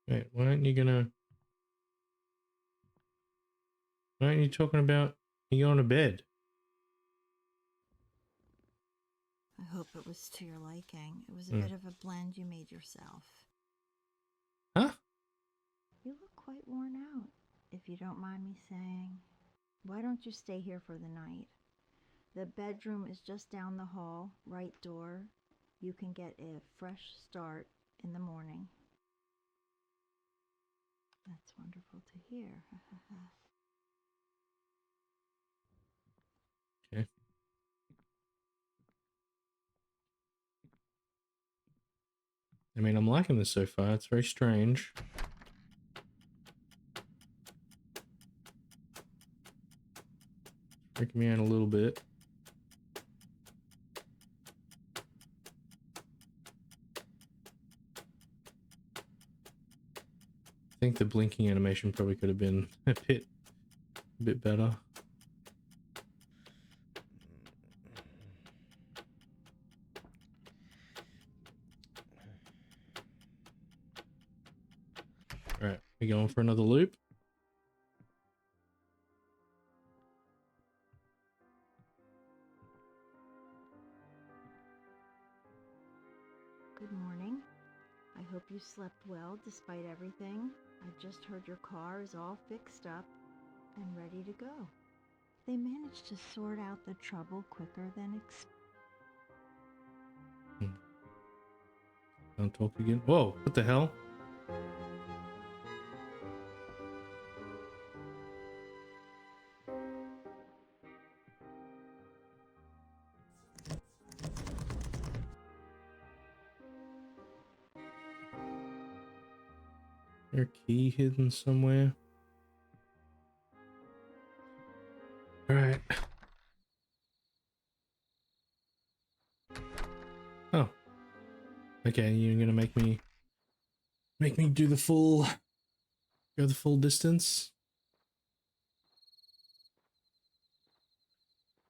Wait, why aren't you talking about you going to bed? I hope it was to your liking. It was a bit of a blend you made yourself. Huh? You look quite worn out. if you don't mind me saying, why don't you stay here for the night? The bedroom is just down the hall, right door. You can get a fresh start in the morning. That's wonderful to hear. Okay. I mean, I'm liking this so far. It's very strange. Freaking me out a little bit. I think the blinking animation probably could have been a bit better. All right, we going for another loop? Good morning. I hope you slept well despite everything. I just heard your car is all fixed up and ready to go. They managed to sort out the trouble quicker than expected. Don't talk again. Whoa, what the hell? Is there a key hidden somewhere? All right. Oh. Okay, you're gonna make me do the full go the full distance.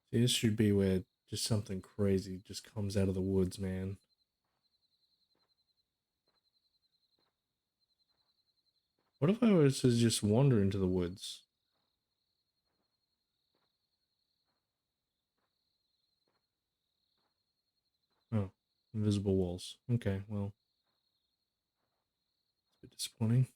See, this should be where just something crazy just comes out of the woods, man. What if I was to just wander into the woods? Oh, invisible walls. Okay, well, it's a bit disappointing.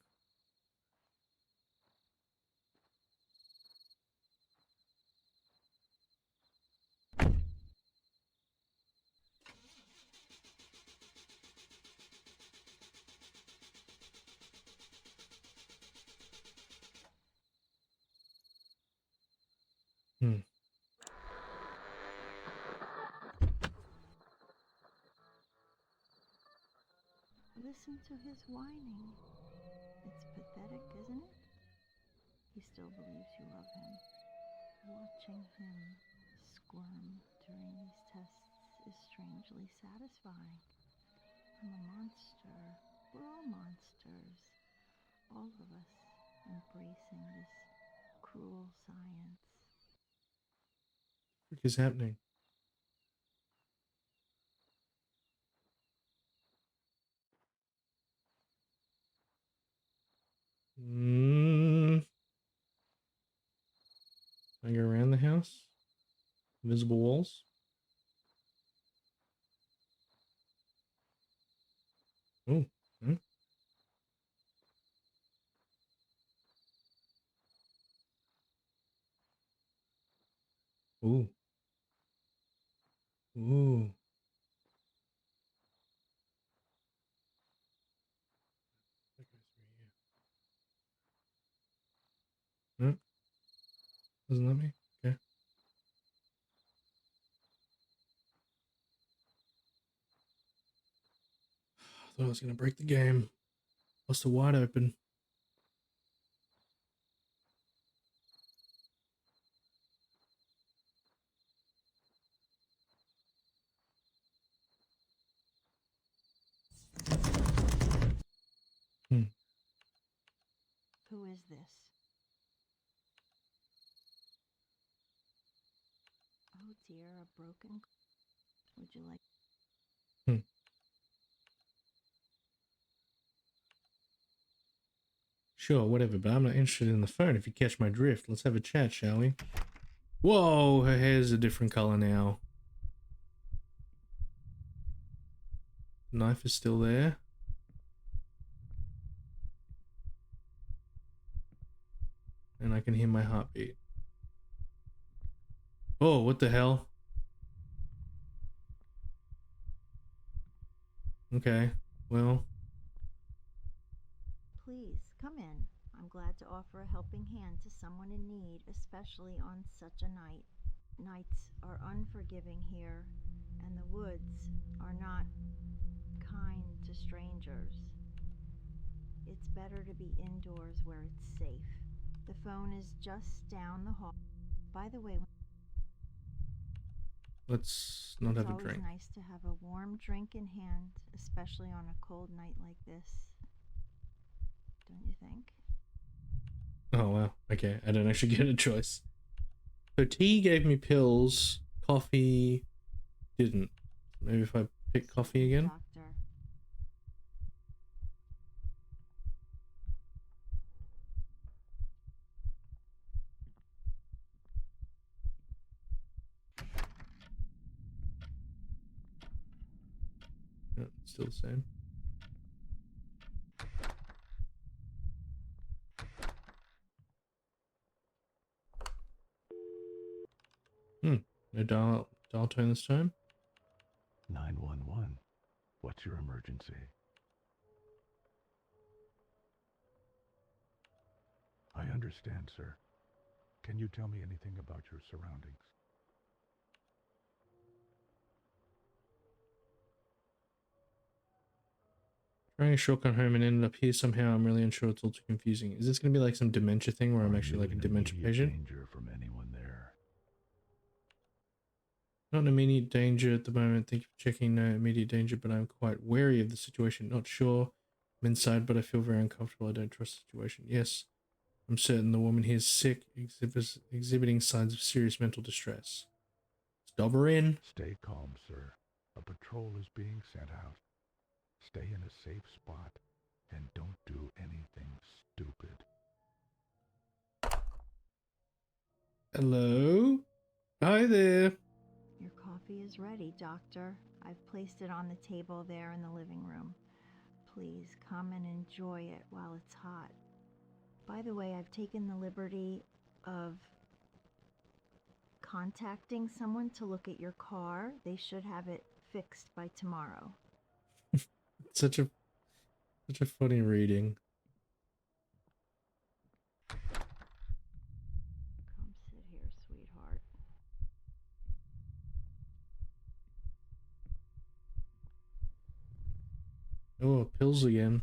Hmm. Listen to his whining. It's pathetic, isn't it? He still believes you love him. Watching him squirm during these tests is strangely satisfying. I'm a monster. We're all monsters. All of us embracing this cruel science. What is happening? I go around the house? Invisible walls? Oh. Hmm. Ooh. Ooh. That goes through here. Hmm. Doesn't let me? Okay. I thought I was gonna break the game. Bust it wide open. Hmm. Who is this? Oh dear, a broken. Would you like? Hmm. Sure, whatever, but I'm not interested in the phone if you catch my drift. Let's have a chat, shall we? Whoa, her hair's a different color now. Knife is still there. I can hear my heartbeat. Oh, what the hell? Okay, well. Please, come in. I'm glad to offer a helping hand to someone in need, especially on such a night. Nights are unforgiving here, and the woods are not kind to strangers. It's better to be indoors where it's safe. The phone is just down the hall. By the way, Let's not have a drink. it's always nice to have a warm drink in hand, especially on a cold night like this. Don't you think? Oh, wow. Okay, I don't actually get a choice. So tea gave me pills, coffee didn't. Maybe if I pick coffee again? Doctor. No, still the same. No dial tone this time. 911. What's your emergency? I understand, sir. Can you tell me anything about your surroundings? Trying a shortcut home and ended up here somehow. I'm really unsure. It's all too confusing. Is this going to be like some dementia thing where I'm actually like a dementia patient? Danger from anyone there? Not in immediate danger at the moment. Thank you for checking. No immediate danger, but I'm quite wary of the situation. Not sure. I'm inside, but I feel very uncomfortable. I don't trust the situation. Yes, I'm certain the woman here is sick, exhibiting signs of serious mental distress. Stop her in. Stay calm, sir. A patrol is being sent out. Stay in a safe spot and don't do anything stupid. Hello? Hi there. Your coffee is ready, Doctor. I've placed it on the table there in the living room. Please come and enjoy it while it's hot. By the way, I've taken the liberty of contacting someone to look at your car. They should have it fixed by tomorrow. Such a funny reading. Come sit here, sweetheart. Oh, pills again.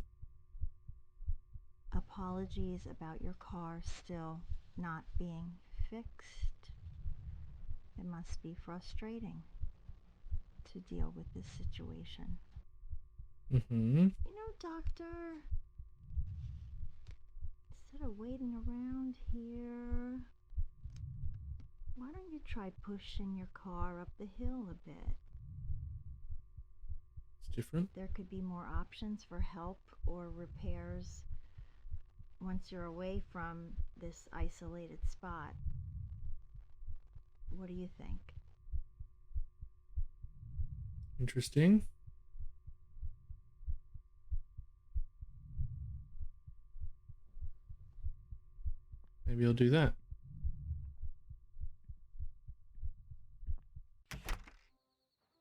Apologies about your car still not being fixed. It must be frustrating to deal with this situation. Mm-hmm. You know, Doctor, instead of waiting around here, why don't you try pushing your car up the hill a bit? It's different. There could be more options for help or repairs once you're away from this isolated spot. What do you think? Interesting. Maybe I'll do that.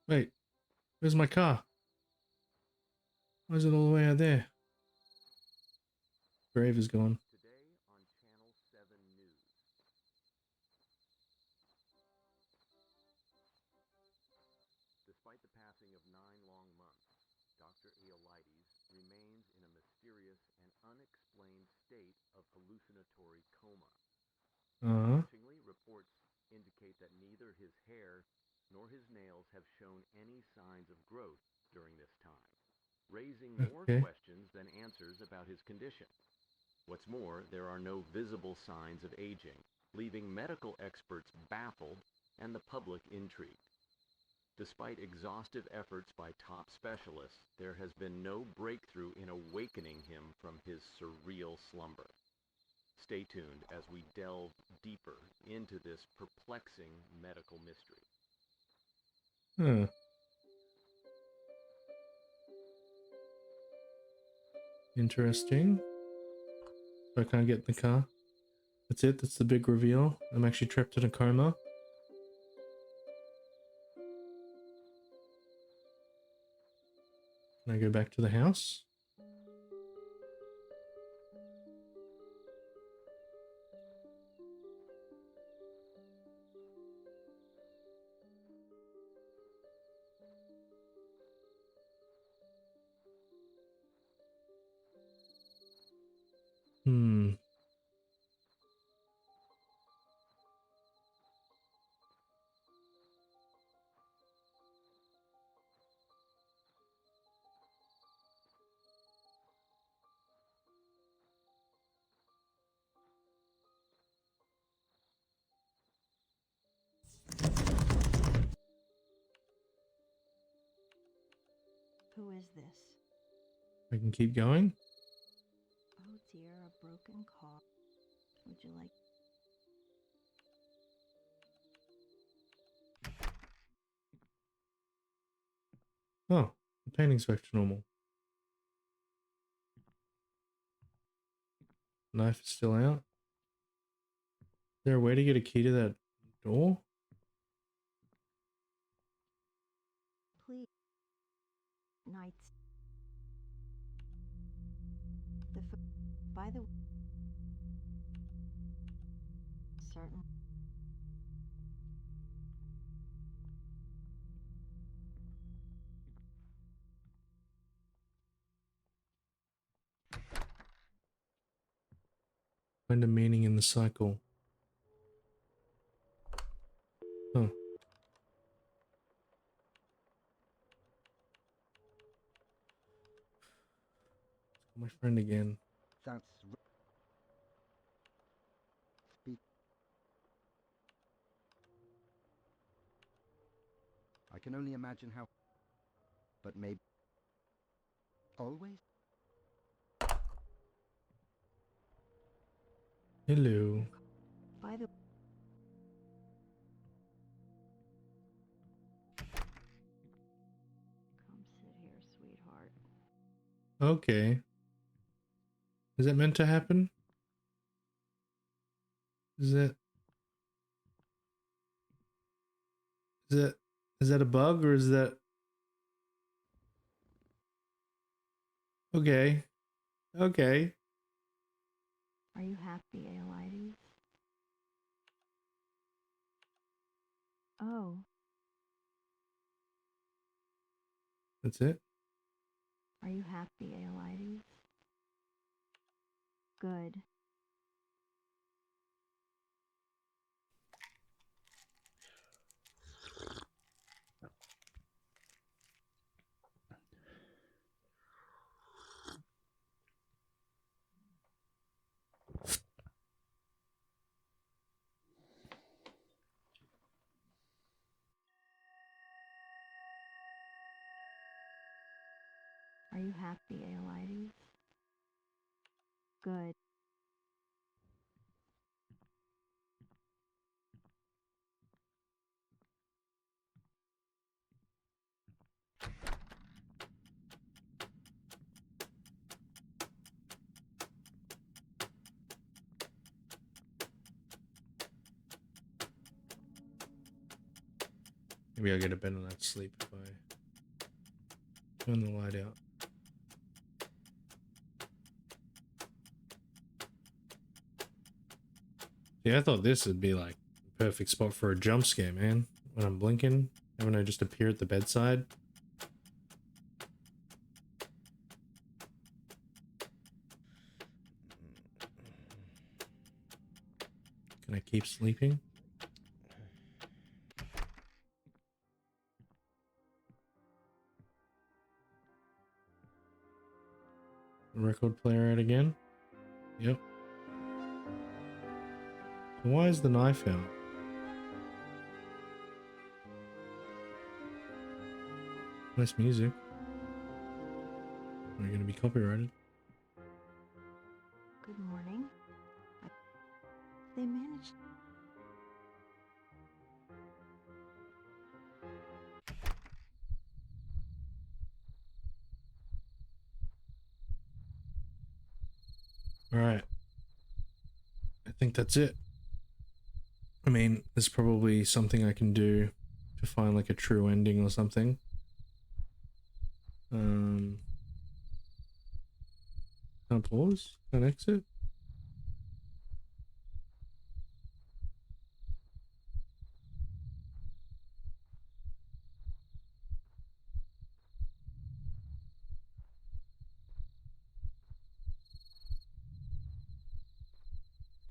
Wait, where's my car? Why is it all the way out there? Grave is gone. Today on Channel 7 News. Despite the passing of 9 long months, Dr. Aeolides remains in a mysterious and unexplained state of hallucinatory coma. Interestingly, reports indicate that neither his hair nor his nails have shown any signs of growth during this time, raising more questions than answers about his condition. What's more, there are no visible signs of aging, leaving medical experts baffled and the public intrigued. Despite exhaustive efforts by top specialists, there has been no breakthrough in awakening him from his surreal slumber. Stay tuned as we delve deeper into this perplexing medical mystery. Huh. Interesting. So I can't get in the car. That's it. That's the big reveal. I'm actually trapped in a coma. Can I go back to the house? Hmm. Who is this? I can keep going. Oh dear, a broken car. Would you like... Oh, the painting's back to normal. Knife is still out. Is there a way to get a key to that door? Please. Nights. By the way, certain... Find a meaning in the cycle. Huh. My friend again. That's... Speak... I can only imagine how... But maybe... Always? Hello. By the... Come sit here, sweetheart. Okay. Is that meant to happen? Is that... Is that a bug or is that... Okay. Okay. Are you happy, Aelides? Oh, That's it? are you happy, Aelides? Good. Are you happy, Aelides? Good. Maybe I'll get a better night's sleep if I turn the light out. Yeah, I thought this would be like the perfect spot for a jump scare, man. When I'm blinking, having I just appear at the bedside. Can I keep sleeping? Record player out again? Yep. Why is the knife out? Nice music. Are you gonna be copyrighted? Good morning. They managed... Alright. I think that's it. I mean, there's probably something I can do to find like a true ending or something. Can I pause? Can I exit?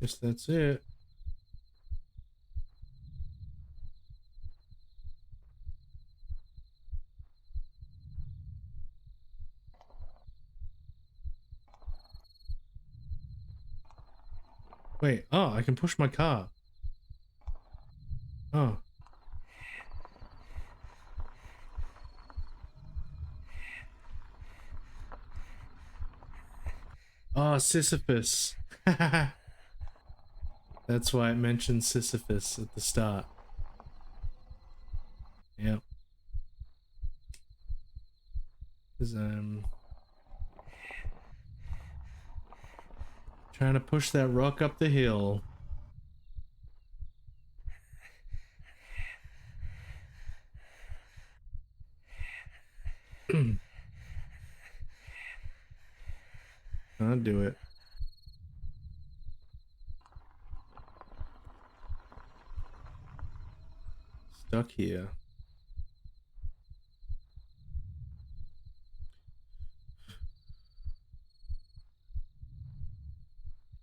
Guess that's it. Wait, oh, I can push my car. Oh. Oh, Sisyphus. That's why it mentioned Sisyphus at the start. Yep. Because trying to push that rock up the hill. I'll do it. Stuck here.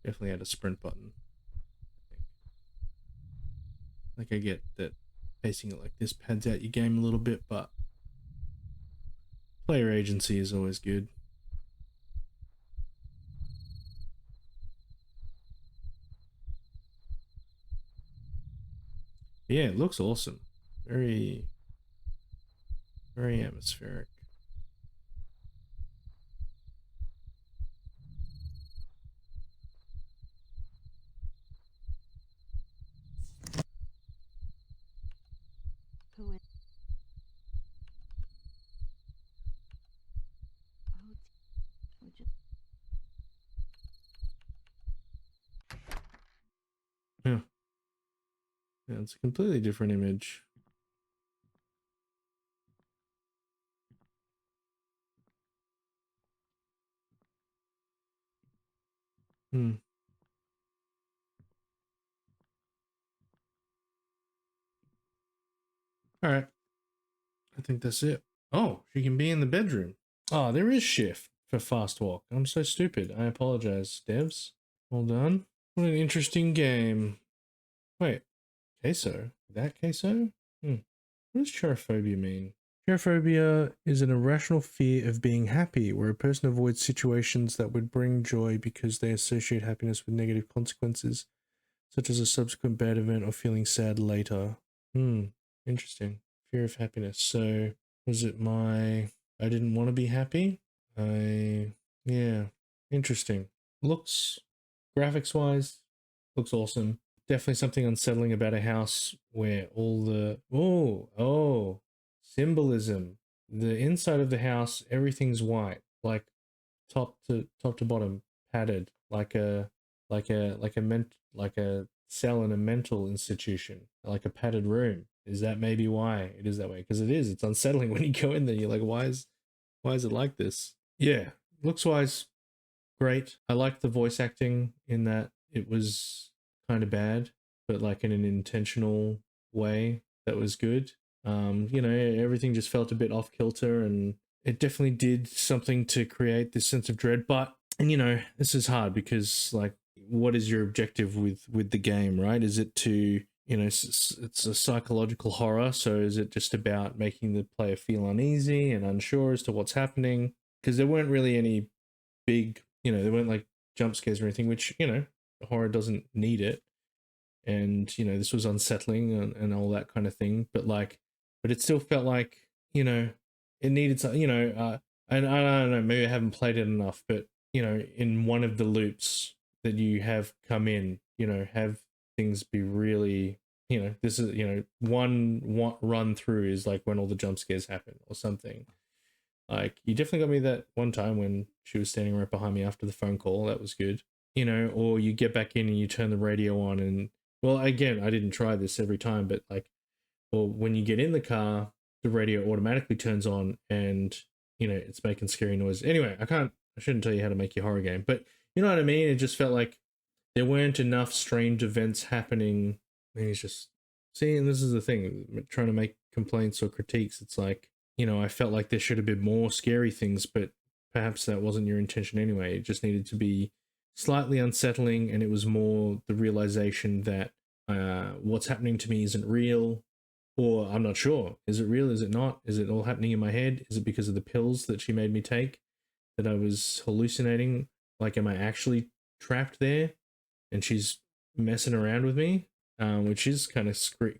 Definitely had a sprint button. Like I get that pacing it like this pads out your game a little bit, but player agency is always good. Yeah, it looks awesome. Very, very atmospheric. Who is? Oh, would you? Yeah. Yeah, it's a completely different image. Hmm. All right. I think that's it. Oh, she can be in the bedroom. Oh, there is shift for fast walk. I'm so stupid. I apologize, devs. Well done. What an interesting game. Wait, queso? That queso? Hmm. What does cherophobia mean? Cherophobia is an irrational fear of being happy, where a person avoids situations that would bring joy because they associate happiness with negative consequences, such as a subsequent bad event or feeling sad later. Interesting. Fear of happiness. So, was it I didn't want to be happy? Yeah, interesting. Looks, graphics wise, looks awesome. Definitely something unsettling about a house where all the, symbolism. The inside of the house, everything's white, like top to bottom, padded, like a cell in a mental institution, like a padded room. Is that maybe why it is that way? Because it is. It's unsettling when you go in there. You're like, why is it like this? Yeah, looks wise, great. I liked the voice acting in that it was kind of bad, but like in an intentional way that was good. Everything just felt a bit off kilter, and it definitely did something to create this sense of dread. But this is hard because like, what is your objective with the game, right? Is it to it's a psychological horror, so is it just about making the player feel uneasy and unsure as to what's happening? Because there weren't really any big, they weren't like jump scares or anything, which horror doesn't need it. And this was unsettling and all that kind of thing, but it still felt like it needed some, and I don't know, maybe I haven't played it enough, but in one of the loops that you have come in, have things be really, this is one run through is like when all the jump scares happen or something. Like, you definitely got me that one time when she was standing right behind me after the phone call. That was good. you know, or you get back in and you turn the radio on and, well, again, I didn't try this every time, but like, or when you get in the car, the radio automatically turns on and, you know, it's making scary noises. Anyway, I shouldn't tell you how to make your horror game, but you know what I mean? It just felt like there weren't enough strange events happening. And it's just, see, and this is the thing, trying to make complaints or critiques. It's like, you know, I felt like there should have been more scary things, but perhaps that wasn't your intention anyway. It just needed to be slightly unsettling, and it was more the realization that what's happening to me isn't real, or I'm not sure. Is it real? Is it not? Is it all happening in my head? Is it because of the pills that she made me take that I was hallucinating? Like, am I actually trapped there and she's messing around with me? Which is kind of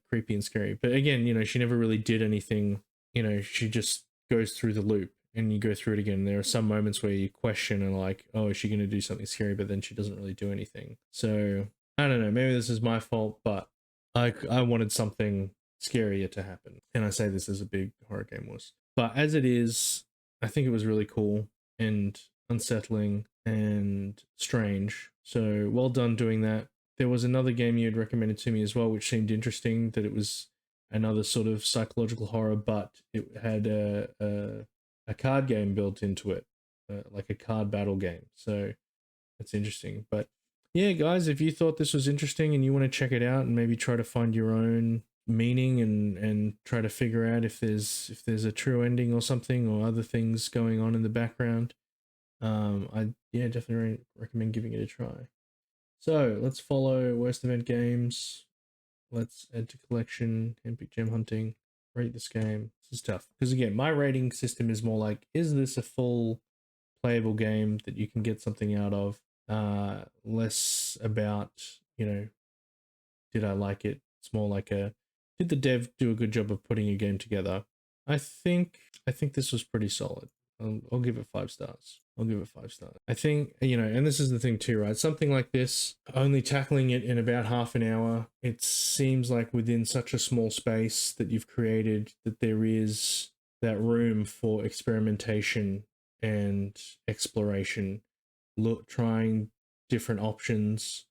creepy and scary. But again, you know, she never really did anything. You know, she just goes through the loop and you go through it again. There are some moments where you question and like, oh, is she going to do something scary? But then she doesn't really do anything. So I don't know. Maybe this is my fault, but I wanted something scarier to happen. And I say this as a big horror game was. But as it is, I think it was really cool and unsettling and strange. So well done doing that. There was another game you had recommended to me as well, which seemed interesting, that it was another sort of psychological horror, but it had a card game built into it, like a card battle game. So that's interesting. But yeah, guys, if you thought this was interesting and you want to check it out and maybe try to find your own meaning and try to figure out if there's a true ending or something, or other things going on in the background, I definitely recommend giving it a try. So let's follow worst event games. Let's add to collection, epic gem hunting, rate this game. This is tough because again, my rating system is more like, is this a full playable game that you can get something out of? Less about, you know, did I like it? It's more like did the dev do a good job of putting a game together? I think this was pretty solid. I'll give it 5 stars. I'll give it 5 stars. I think, you know, and this is the thing too, right? Something like this, only tackling it in about half an hour, it seems like within such a small space that you've created, that there is that room for experimentation and exploration. Trying different options,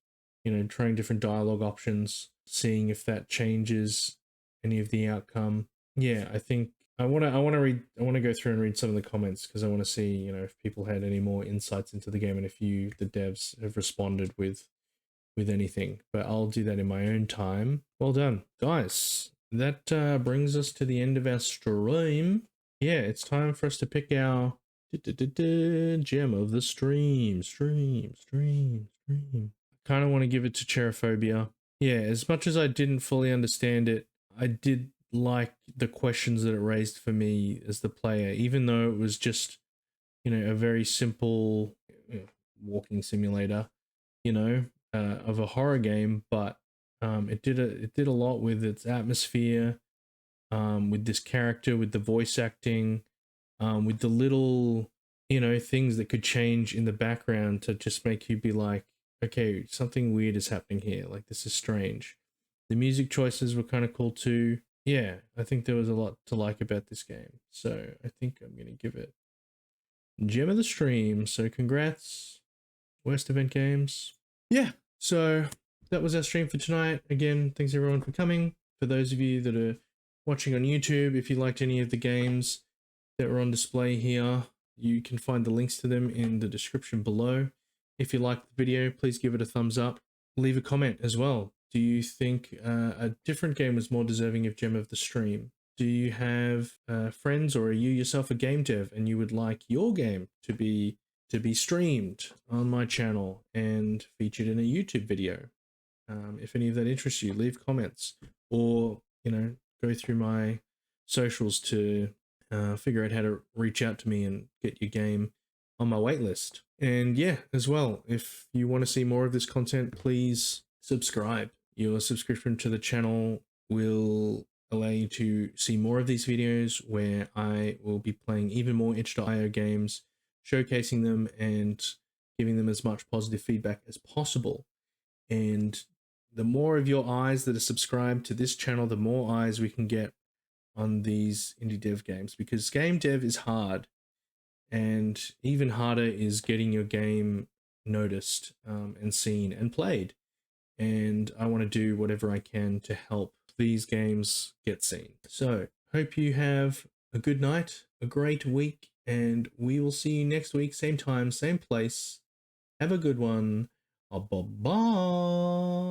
you know, trying different dialogue options, seeing if that changes any of the outcome. Yeah, I think I want to go through and read some of the comments, because I want to see, you know, if people had any more insights into the game and if the devs have responded with anything. But I'll do that in my own time. Well done, guys. That brings us to the end of our stream. Yeah, it's time for us to pick our gem of the stream. Kind of want to give it to Cherophobia. Yeah, as much as I didn't fully understand it, I did like the questions that it raised for me as the player, even though it was just, you know, a very simple walking simulator, you know, of a horror game, but it did a lot with its atmosphere, with this character, with the voice acting, with the little, you know, things that could change in the background to just make you be like, okay, something weird is happening here. Like, this is strange. The music choices were kind of cool too. Yeah, I think there was a lot to like about this game. So I think I'm going to give it gem of the stream. So congrats, West Event Games. Yeah, so that was our stream for tonight. Again, thanks everyone for coming. For those of you that are watching on YouTube, if you liked any of the games that were on display here, you can find the links to them in the description below. If you liked the video, please give it a thumbs up. Leave a comment as well. Do you think a different game was more deserving of gem of the stream? Do you have friends, or are you yourself a game dev and you would like your game to be streamed on my channel and featured in a YouTube video? If any of that interests you, leave comments, or, you know, go through my socials to figure out how to reach out to me and get your game on my waitlist. And yeah, as well, if you want to see more of this content, please subscribe. Your subscription to the channel will allow you to see more of these videos where I will be playing even more itch.io games, showcasing them and giving them as much positive feedback as possible. And the more of your eyes that are subscribed to this channel, the more eyes we can get on these indie dev games, because game dev is hard, and even harder is getting your game noticed and seen and played. And I want to do whatever I can to help these games get seen. So, hope you have a good night, a great week, and we will see you next week, same time, same place. Have a good one. Bye-bye.